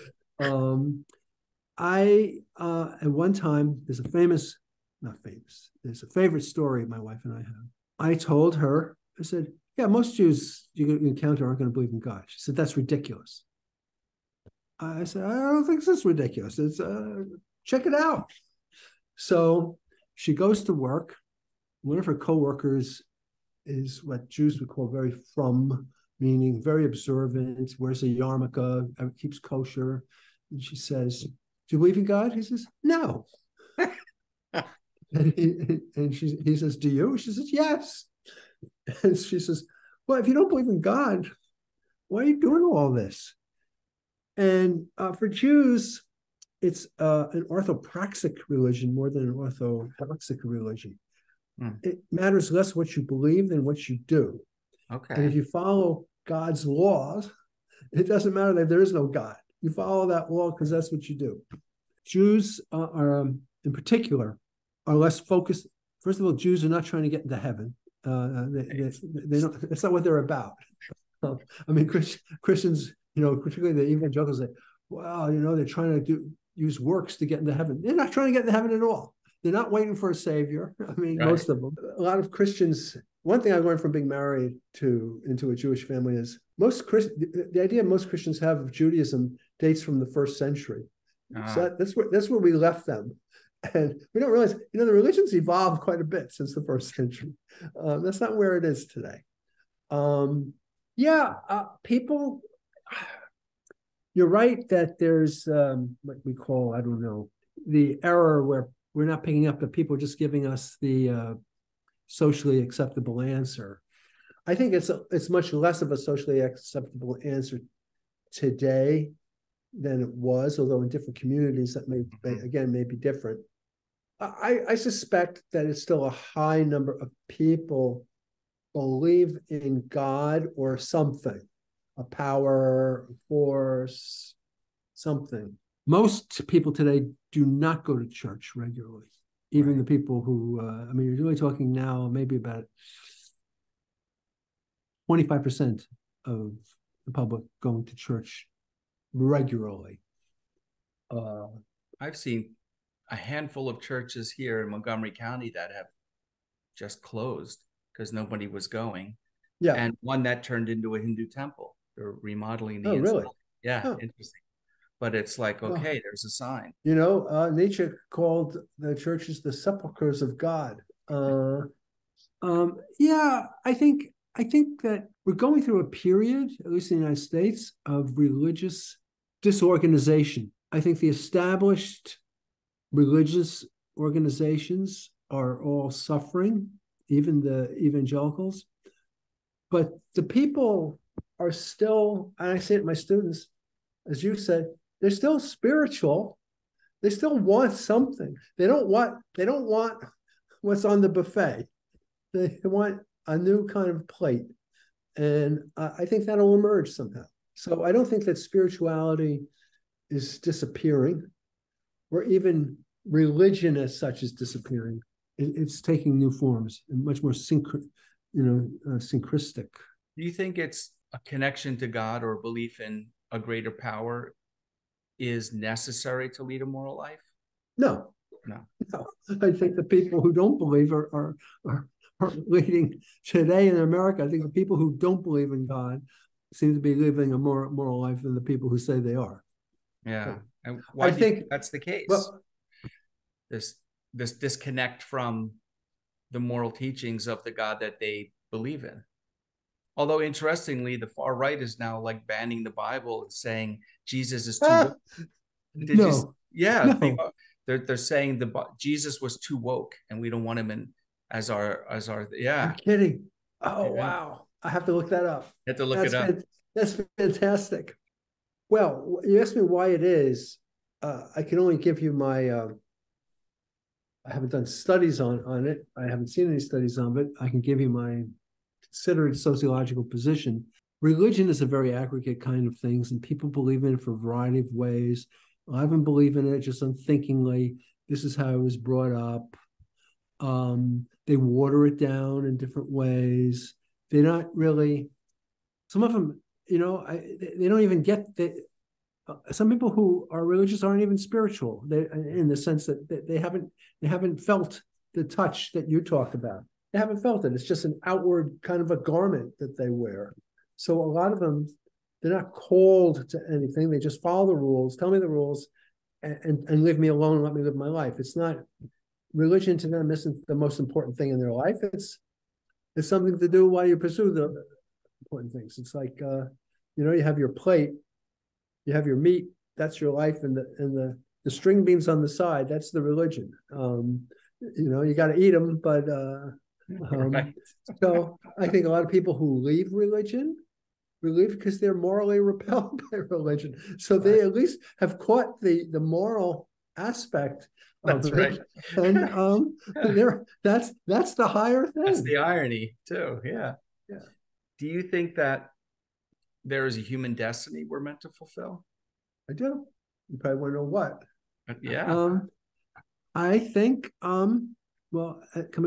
I at one time, there's a favorite story my wife and I have. I told her, I said, yeah, most Jews you encounter aren't going to believe in God. She said, that's ridiculous. I said, I don't think this is ridiculous. It's check it out. So she goes to work. One of her coworkers is what Jews would call very frum, meaning very observant, wears a yarmulke, keeps kosher. And she says, do you believe in God? He says, no. And he says, do you? She says, yes. And she says, well, if you don't believe in God, why are you doing all this? And for Jews, it's an orthopraxic religion more than an orthodoxic religion. It matters less what you believe than what you do. Okay. And if you follow God's laws, it doesn't matter that there is no God. You follow that law because that's what you do. Jews are, in particular, are less focused. First of all, Jews are not trying to get into heaven. They don't. That's not what they're about. I mean, Christians, particularly the evangelicals, say, "Well, they're trying to use works to get into heaven." They're not trying to get into heaven at all. They're not waiting for a savior. I mean, most of them. A lot of Christians. One thing I learned from being married into a Jewish family is the idea most Christians have of Judaism dates from the 1st century. So that's where we left them. And we don't realize, the religion's evolved quite a bit since the 1st century. That's not where it is today. People, you're right that there's what we call, I don't know, the error where we're not picking up that people are just giving us the socially acceptable answer. I think it's much less of a socially acceptable answer today than it was, although in different communities that may be different. I suspect that it's still a high number of people believe in God or something, a power, a force, something. most people today do not go to church regularly. Even the people who, you're really talking now maybe about 25% of the public going to church regularly. I've seen a handful of churches here in Montgomery County that have just closed because nobody was going. Yeah. And one that turned into a Hindu temple. They're remodeling the inside. Really? Yeah, interesting. But it's like, okay, there's a sign. Nietzsche called the churches the sepulchres of God. Yeah, I think that we're going through a period, at least in the United States, of religious disorganization. I think the established religious organizations are all suffering, even the evangelicals. But the people are still, and I say it to my students, as you said, they're still spiritual. They still want something. They don't want what's on the buffet. They want a new kind of plate. And I think that'll emerge somehow. So I don't think that spirituality is disappearing, or even religion as such is disappearing. It's taking new forms and much more syncretistic. Do you think it's a connection to God or a belief in a greater power is necessary to lead a moral life? No. I think the people who don't believe are leading today in America. I think the people who don't believe in God seem to be living a more moral life than the people who say they are. Yeah. And why do you think that's the case? Well, this disconnect from the moral teachings of the God that they believe in. Although interestingly, the far right is now like banning the Bible and saying Jesus is too woke. They're saying Jesus was too woke and we don't want him in as our You're kidding. Oh, wow. I have to look that up. You have to look it up. That's fantastic. Well, you asked me why it is. I can only give you my I haven't done studies on it. I haven't seen any studies on it. I can give you my considered sociological position. Religion is a very aggregate kind of things, and people believe in it for a variety of ways. I haven't believed in it just unthinkingly. This is how I was brought up. They water it down in different ways. They're not really, some of them, they don't even get some people who are religious aren't even spiritual. They, in the sense that they haven't felt the touch that you talk about. They haven't felt it. It's just an outward kind of a garment that they wear. So a lot of them, they're not called to anything. They just follow the rules, tell me the rules, and leave me alone and let me live my life. It's not, religion to them isn't the most important thing in their life. It's something to do while you pursue the important things. It's like, you have your plate, you have your meat, that's your life, and the string beans on the side, that's the religion. You got to eat them, but right. So I think a lot of people who leave because they're morally repelled by religion. So they at least have caught the moral aspect of it. Right. And that's the higher thing. That's the irony too. Yeah. Yeah. Do you think that there is a human destiny we're meant to fulfill? I do. You probably want to know what. Yeah. I think, coming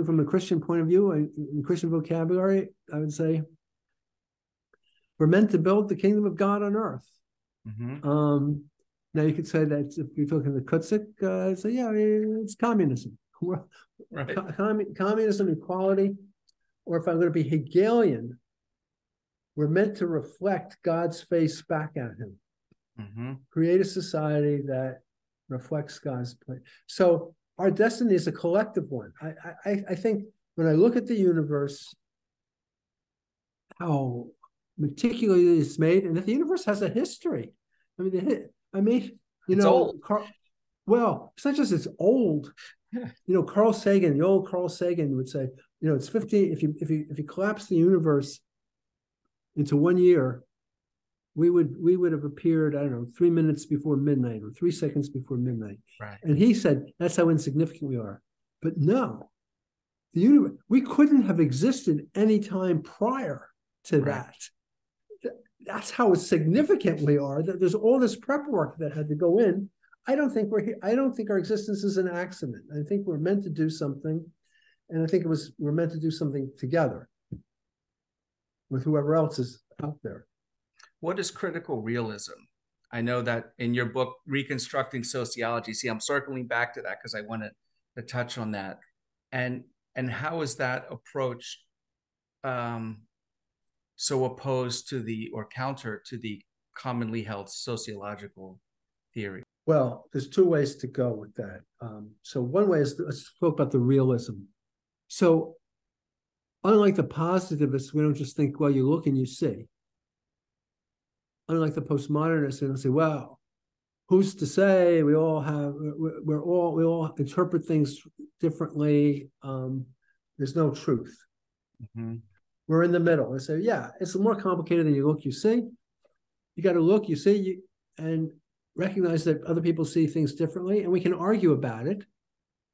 from a Christian point of view, in Christian vocabulary, I would say we're meant to build the kingdom of God on earth. Mm-hmm. Now you could say that if you're talking the Kutzik, it's communism. Right. Communism, equality, or if I'm going to be Hegelian, we're meant to reflect God's face back at him. Mm-hmm. Create a society that reflects God's place. So our destiny is a collective one. I think when I look at the universe, how meticulously it's made, and that the universe has a history. It's old. It's not just it's old. Yeah. Carl Sagan, the old Carl Sagan would say, it's 15. If you collapse the universe into 1 year, we would have appeared, 3 minutes before midnight or 3 seconds before midnight. Right. And he said that's how insignificant we are. But no, the universe, we couldn't have existed any time prior to that. That's how significant we are. That there's all this prep work that had to go in. I don't think we're here. I don't think our existence is an accident. I think we're meant to do something, and I think we're meant to do something together with whoever else is out there. What is critical realism? I know that in your book, Reconstructing Sociology, see, I'm circling back to that because I wanted to touch on that. And how is that approach so opposed to or counter to the commonly held sociological theory? Well, there's two ways to go with that. So one way is, let's talk about the realism. So unlike the positivists, we don't just think, well, you look and you see. Unlike the postmodernists, we don't say, well, who's to say? We all interpret things differently. There's no truth. Mm-hmm. We're in the middle. I say, yeah, it's more complicated than you look, you see. You got to look, you see, and recognize that other people see things differently, and we can argue about it.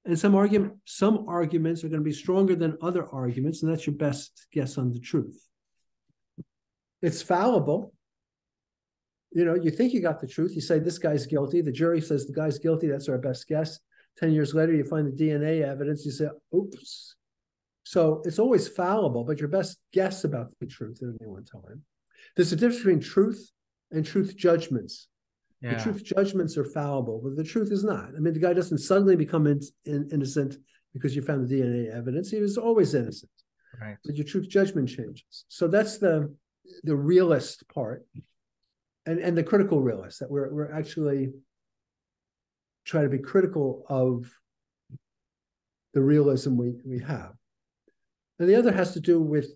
And some arguments are going to be stronger than other arguments, and that's your best guess on the truth. It's fallible. You know, you think you got the truth. You say this guy's guilty. The jury says the guy's guilty. That's our best guess. 10 years later, you find the DNA evidence. You say, oops. So it's always fallible, but your best guess about the truth at any one time. There's a difference between truth and truth judgments. Yeah. The truth judgments are fallible, but the truth is not. I mean, the guy doesn't suddenly become innocent because you found the DNA evidence. He was always innocent. Right. But your truth judgment changes. So that's the realist part. And the critical realist, that we're actually trying to be critical of the realism we have. And the other has to do with,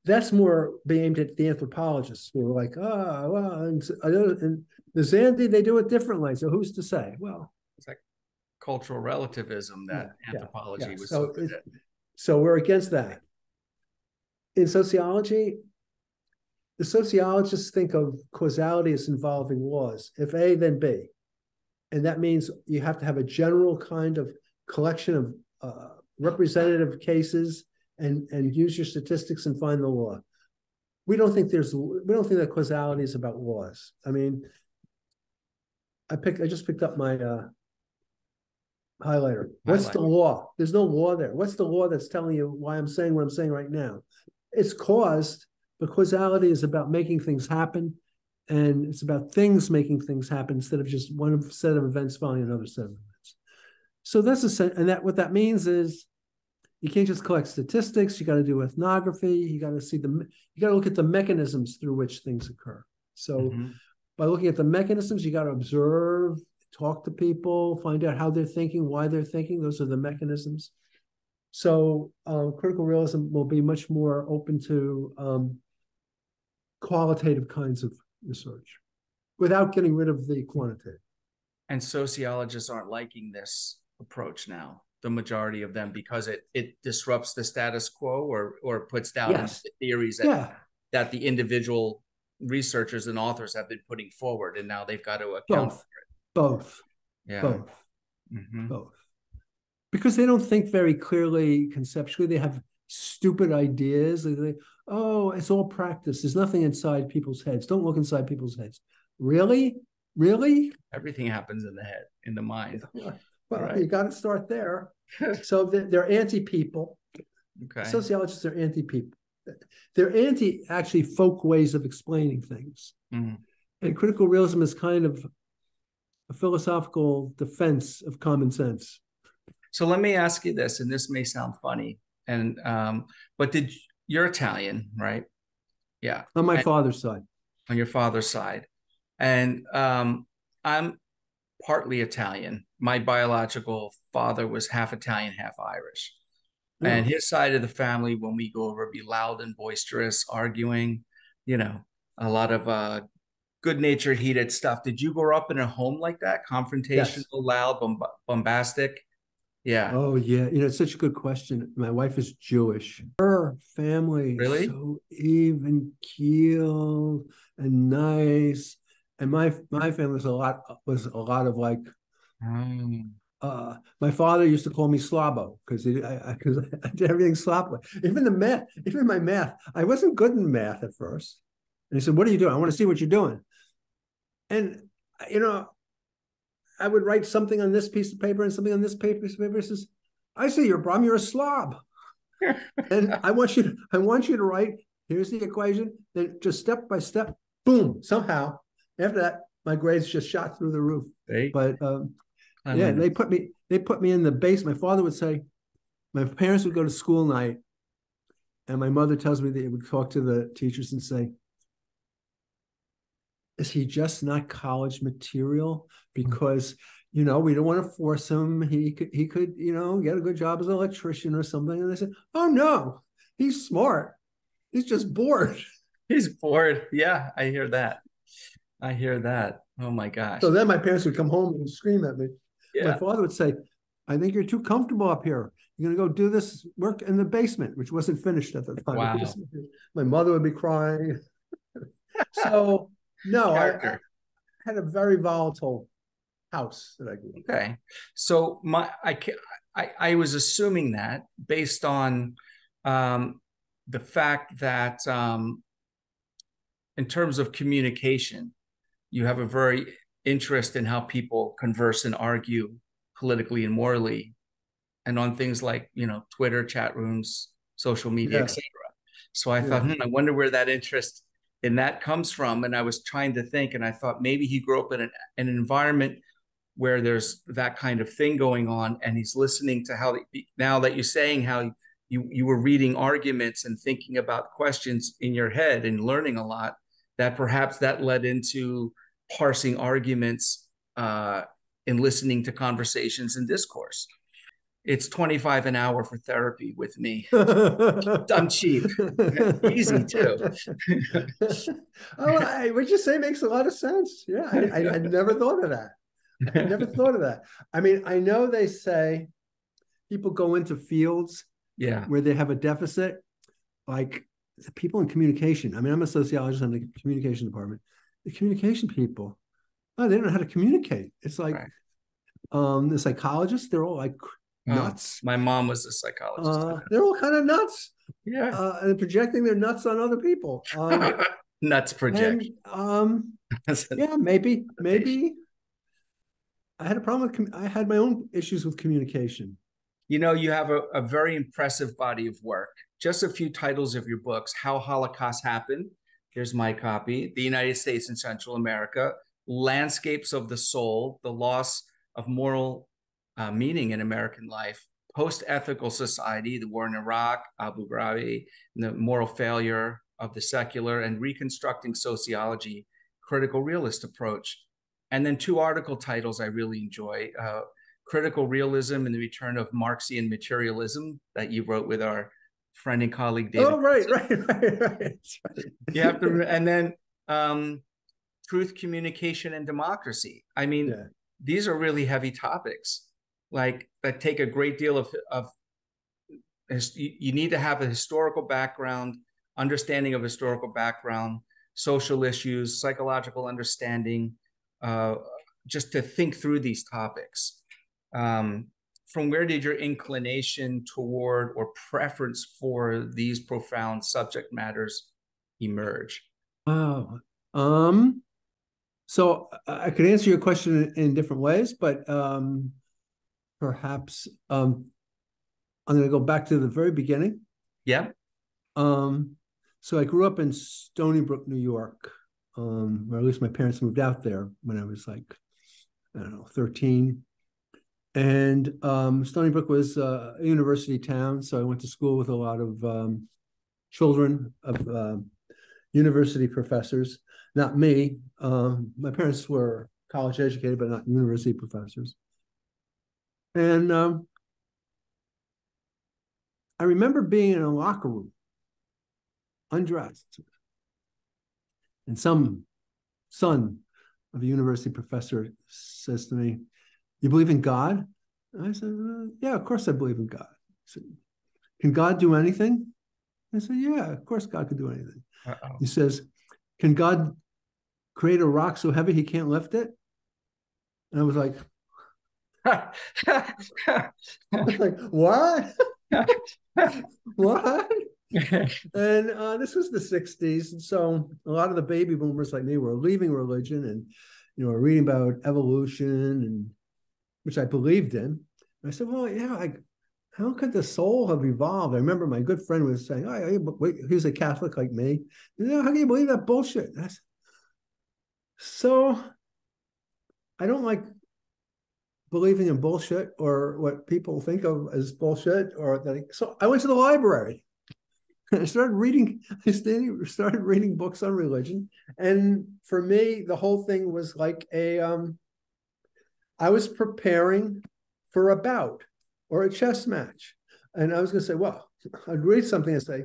that's more being aimed at the anthropologists who are like, well, and the Zandi, they do it differently. So who's to say? Well, it's like cultural relativism that anthropology was so good at. So we're against that. In sociology, the sociologists think of causality as involving laws. If A, then B. And that means you have to have a general kind of collection of representative cases and use your statistics and find the law. We don't think that causality is about laws. I mean, I just picked up my highlighter. What's the law? There's no law there. What's the law that's telling you why I'm saying what I'm saying right now? It's caused, but causality is about making things happen, and it's about things making things happen instead of just one set of events following another set of events. So that's what that means is you can't just collect statistics. You got to do ethnography. You got to look at the mechanisms through which things occur. So by looking at the mechanisms, you got to observe, talk to people, find out how they're thinking, why they're thinking. Those are the mechanisms. So critical realism will be much more open to qualitative kinds of research without getting rid of the quantitative. And sociologists aren't liking this approach now, the majority of them, because it disrupts the status quo or puts down the theories that the individual researchers and authors have been putting forward, and now they've got to account for it. Both. Because they don't think very clearly conceptually. They have stupid ideas. It's all practice. There's nothing inside people's heads. Don't look inside people's heads. Really? Everything happens in the head, in the mind. Well, you got to start there. So they're anti-people. Okay. Sociologists are anti-people. They're actually folk ways of explaining things. And critical realism is kind of a philosophical defense of common sense. So let me ask you this, and this may sound funny, but you're Italian, right? Yeah. On my father's side. On your father's side. And I'm partly Italian. My biological father was half Italian, half Irish. Yeah. And his side of the family, when we go over, be loud and boisterous, arguing, a lot of good-natured, heated stuff. Did you grow up in a home like that? Confrontational, yes. Loud, bombastic? Yeah. Oh, yeah. It's such a good question. My wife is Jewish. Her family is so even keeled and nice. And my family was a lot of like, my father used to call me Slabo because I did everything sloppily. Even my math. I wasn't good in math at first. And he said, "What are you doing? I want to see what you're doing." And you know, I would write something on this piece of paper and something on this piece of paper. He says, I see your problem. You're a slob. And I want you to write, here's the equation, then just step by step, boom, somehow. After that, my grades just shot through the roof. Right. But yeah, they put me in the basement. My father would say, my parents would go to school night, and my mother tells me they would talk to the teachers and say, is he just not college material? Because, we don't want to force him. He could, get a good job as an electrician or something. And they said, oh no, he's smart. He's just bored. He's bored. Yeah, I hear that. Oh my gosh. So then my parents would come home and scream at me. Yeah. My father would say, I think you're too comfortable up here. You're going to go do this work in the basement, which wasn't finished at the time. Wow. My mother would be crying. So no, I had a very volatile house that I grew up. Okay. So I was assuming that based on the fact that in terms of communication, you have a very interest in how people converse and argue politically and morally, and on things like, Twitter, chat rooms, social media, etc. So I thought, I wonder where that interest in that comes from. And I was trying to think, and I thought maybe he grew up in an environment where there's that kind of thing going on, and he's listening to how, now that you're saying how you were reading arguments and thinking about questions in your head and learning a lot, that perhaps that led into parsing arguments in listening to conversations and discourse. It's $25 an hour for therapy with me. I'm cheap. Easy too. What you say makes a lot of sense. Yeah, I never thought of that. I never thought of that. I mean, I know they say people go into fields where they have a deficit, like the people in communication. I mean, I'm a sociologist in the communication department. The communication people, they don't know how to communicate. It's like the psychologists, they're all like nuts. My mom was a psychologist. They're all kind of nuts. Yeah. And projecting their nuts on other people. Nuts projection. Yeah, maybe. I had a problem with, I had my own issues with communication. You have a very impressive body of work. Just a few titles of your books: How Holocausts Happen. Here's my copy. The United States and Central America. Landscapes of the Soul. The Loss of Moral Meaning in American Life. Post-Ethical Society. The War in Iraq, Abu Ghraib, and the Moral Failure of the Secular, and Reconstructing Sociology, Critical Realist Approach. And then two article titles I really enjoy: Critical Realism and the Return of Marxian Materialism, that you wrote with our friend and colleague David. Oh, right. You have to, and then Truth, Communication, and Democracy. I mean, these are really heavy topics, like that take a great deal of you need to have a historical background, understanding of historical background, social issues, psychological understanding, just to think through these topics. From where did your inclination toward or preference for these profound subject matters emerge? Oh, so I could answer your question in different ways, but perhaps I'm going to go back to the very beginning. Yeah. So I grew up in Stony Brook, New York, or at least my parents moved out there when I was like, 13. And Stony Brook was a university town, so I went to school with a lot of children of university professors. Not me. My parents were college educated, but not university professors. And I remember being in a locker room, undressed, and some son of a university professor says to me, "You believe in God?" And I said, "Yeah, of course I believe in God." He said, "Can God do anything?" I said, "Yeah, of course God can do anything." He says, "Can God create a rock so heavy he can't lift it?" And I was like, what? What? And this was the 60s. And so a lot of the baby boomers like me were leaving religion. And, reading about evolution, and which I believed in. And I said, well, yeah, how could the soul have evolved? I remember my good friend was saying, oh, he's a Catholic like me. How can you believe that bullshit? And I said, so I don't like believing in bullshit or what people think of as bullshit. So I went to the library. I started reading books on religion. And for me, the whole thing was like I was preparing for a bout or a chess match. And I was going to say, well, I'd read something and say,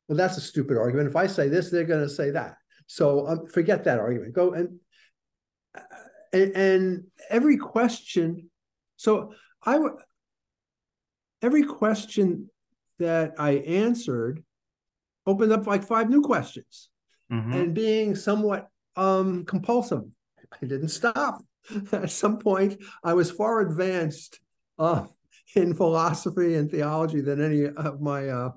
well, that's a stupid argument. If I say this, they're going to say that. So forget that argument. Go and every question. So every question that I answered opened up like 5 new questions. Mm-hmm. And being somewhat compulsive, I didn't stop. At some point, I was far advanced in philosophy and theology than any of my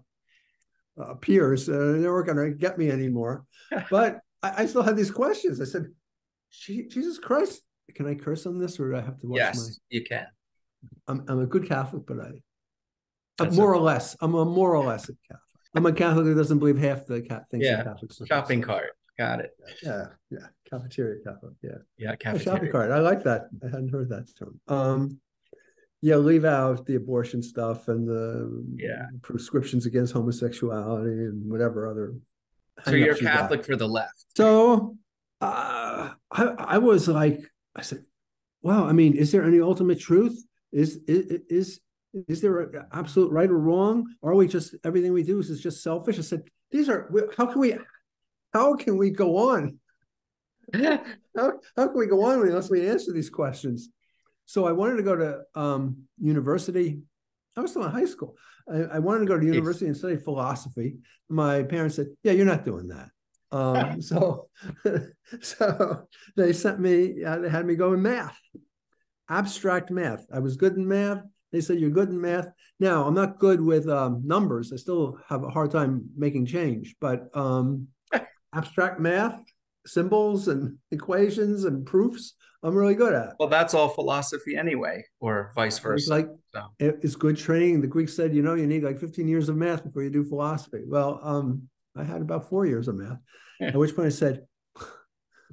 peers. They weren't going to get me anymore. But I still had these questions. I said, Jesus Christ, can I curse on this, or do I have to watch Yes, you can. I'm a good Catholic, but I'm more or less a Catholic. I'm a Catholic who doesn't believe half the things that Catholics do. Shopping cart. Got it. Yeah. Cafeteria Catholic. Yeah, cafeteria. Shopping cart. I like that. I hadn't heard that term. Leave out the abortion stuff and the prescriptions against homosexuality and whatever other. So you're Catholic for the left. So I was like, I said, wow, I mean, is there any ultimate truth? Is there an absolute right or wrong? Or are we just, everything we do is just selfish? I said, how can we go on? How can we go on unless we answer these questions? So I wanted to go to university. I was still in high school. I wanted to go to university and study philosophy. My parents said, yeah, you're not doing that. So they sent me, they had me go in math, abstract math. I was good in math. They said, you're good in math. Now, I'm not good with numbers. I still have a hard time making change, but abstract math, symbols and equations and proofs, I'm really good at. Well, that's all philosophy anyway, or vice versa. It's good training. The Greeks said, you need like 15 years of math before you do philosophy. Well, I had about 4 years of math, at which point I said,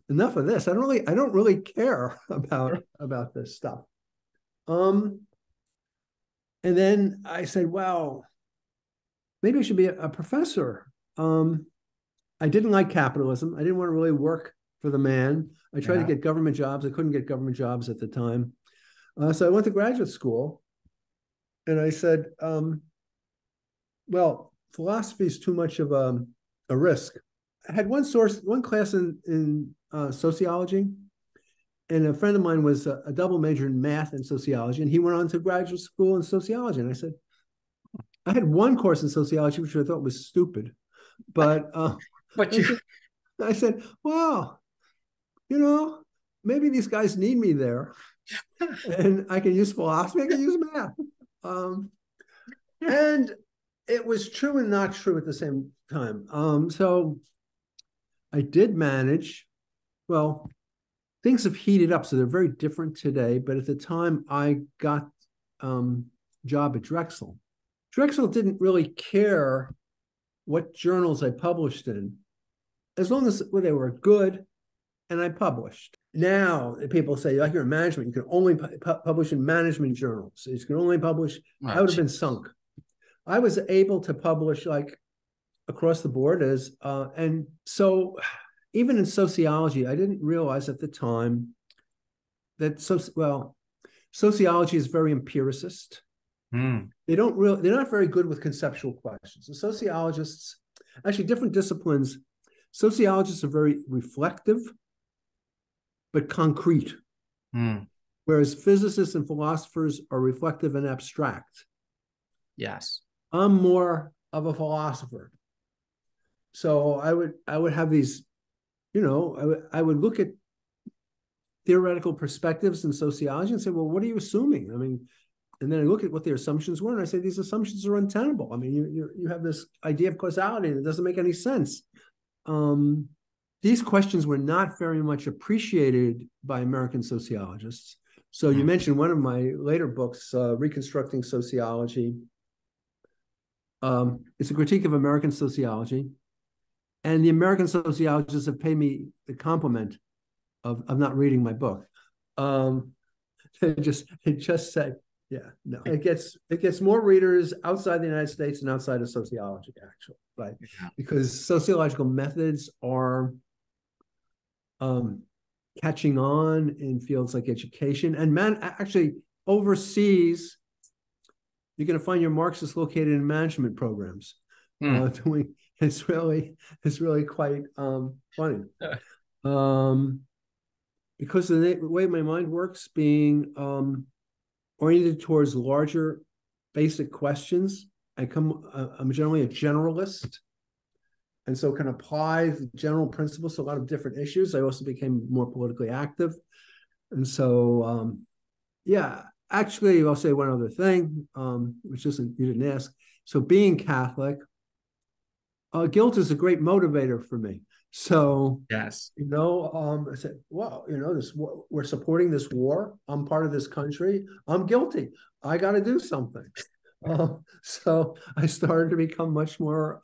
enough of this. I don't really care about this stuff. And then I said, wow, maybe I should be a professor. I didn't like capitalism. I didn't want to really work for the man. I tried to get government jobs. I couldn't get government jobs at the time. So I went to graduate school, and I said, well, philosophy is too much of a risk. I had one class in sociology, and a friend of mine was a double major in math and sociology, and he went on to graduate school in sociology. And I said, I had one course in sociology, which I thought was stupid, but I said, well, maybe these guys need me there, and I can use philosophy, I can use math. And it was true and not true at the same time. So I did manage. Well, things have heated up, so they're very different today. But at the time, I got a job at Drexel. Drexel didn't really care what journals I published in, as long as they were good and I published. Now, people say, like you're in management, you can only publish in management journals. You can only publish, I would have been sunk. I was able to publish like across the board and so even in sociology, I didn't realize at the time that sociology is very empiricist. They're not very good with conceptual questions. The sociologists, actually different disciplines, sociologists are very reflective, but concrete. Whereas physicists and philosophers are reflective and abstract. Yes. I'm more of a philosopher. So I would have these, I would look at theoretical perspectives in sociology and say, well, what are you assuming? I mean, and then I look at what their assumptions were, and I say, these assumptions are untenable. I mean, you have this idea of causality that doesn't make any sense. these questions were not very much appreciated by American sociologists. So you mentioned one of my later books, Reconstructing Sociology. It's a critique of American sociology. And the American sociologists have paid me the compliment of not reading my book. It just said, yeah, no, it gets more readers outside the United States and outside of sociology, actually, right? Yeah. Because sociological methods are catching on in fields like education, and actually overseas, you're going to find your Marxists located in management programs. It's really quite funny. Because of the way my mind works, being oriented towards larger basic questions, I'm generally a generalist, and so can apply the general principles to a lot of different issues. I also became more politically active. And so, yeah, actually, I'll say one other thing, which isn't, you didn't ask. So being Catholic, guilt is a great motivator for me. So, yes, I said, well, we're supporting this war. I'm part of this country. I'm guilty. I got to do something. So I started to become much more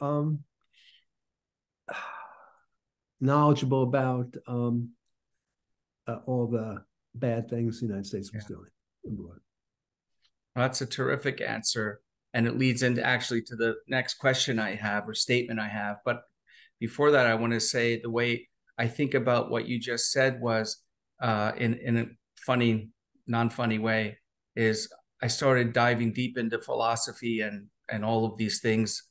knowledgeable about all the bad things the United States was doing. That's a terrific answer. And it leads into actually to the next question I have or statement I have. But before that, I want to say the way I think about what you just said was in a funny, non-funny way, is I started diving deep into philosophy and all of these things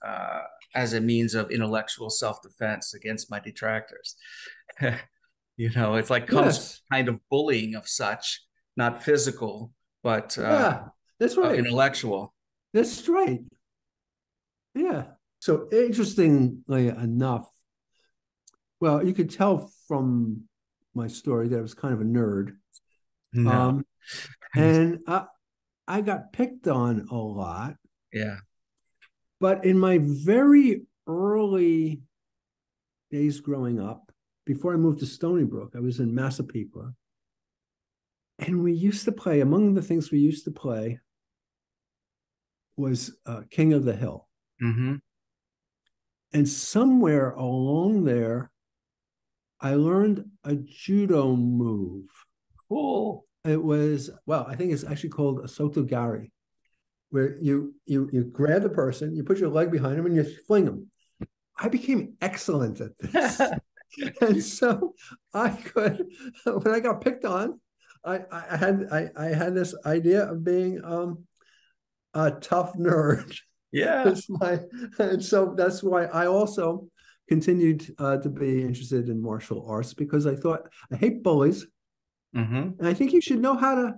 as a means of intellectual self-defense against my detractors. It's like kind of bullying of such, not physical, but that's right. Intellectual. That's right. Yeah. So interestingly enough, well, you could tell from my story that I was kind of a nerd. No. And I got picked on a lot. Yeah. But in my very early days growing up, before I moved to Stony Brook, I was in Massapequa. And we used to play, among the things we used to play was King of the Hill. Mm-hmm. And somewhere along there, I learned a judo move. Cool. It was, I think it's actually called a sotogari, where you grab the person, you put your leg behind them, and you fling them. I became excellent at this. And so I could, when I got picked on, I had this idea of being a tough nerd. Yeah. And so that's why I also continued to be interested in martial arts, because I thought, I hate bullies. Mm-hmm. And I think you should know how to,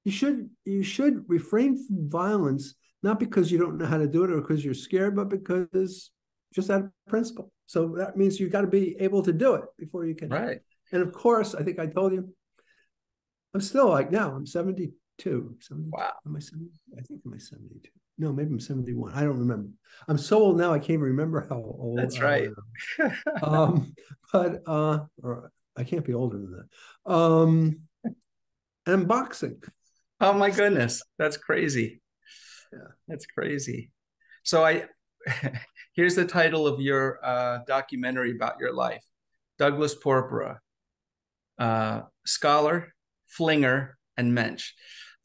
you should refrain from violence, not because you don't know how to do it or because you're scared, but because just out of principle. So that means you got to be able to do it before you can. Right. And of course, I think I told you, I'm still like, now I'm 72. 72. Wow. Am I 70? I think I'm 72. No, maybe I'm 71. I don't remember. I'm so old now, I can't even remember how old. That's right. Or I can't be older than that. And I'm boxing. Oh my goodness. That's crazy. Yeah. That's crazy. So here's the title of your documentary about your life. Douglas Porpora, scholar, flinger, and mensch.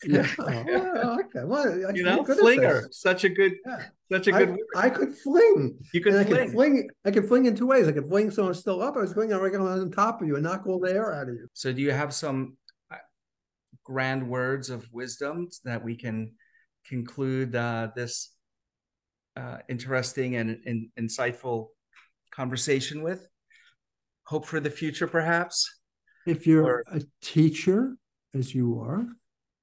Yeah. Oh, okay. Well, flinger. Such a good word. I could fling. You could fling. I could fling in two ways. I could fling someone still up. I was flinging right on top of you and knock all the air out of you. So do you have some grand words of wisdom that we can conclude this interesting and insightful conversation with? Hope for the future, perhaps? If you're a teacher, as you are,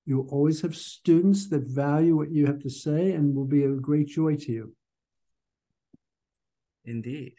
you always have students that value what you have to say and will be a great joy to you. Indeed.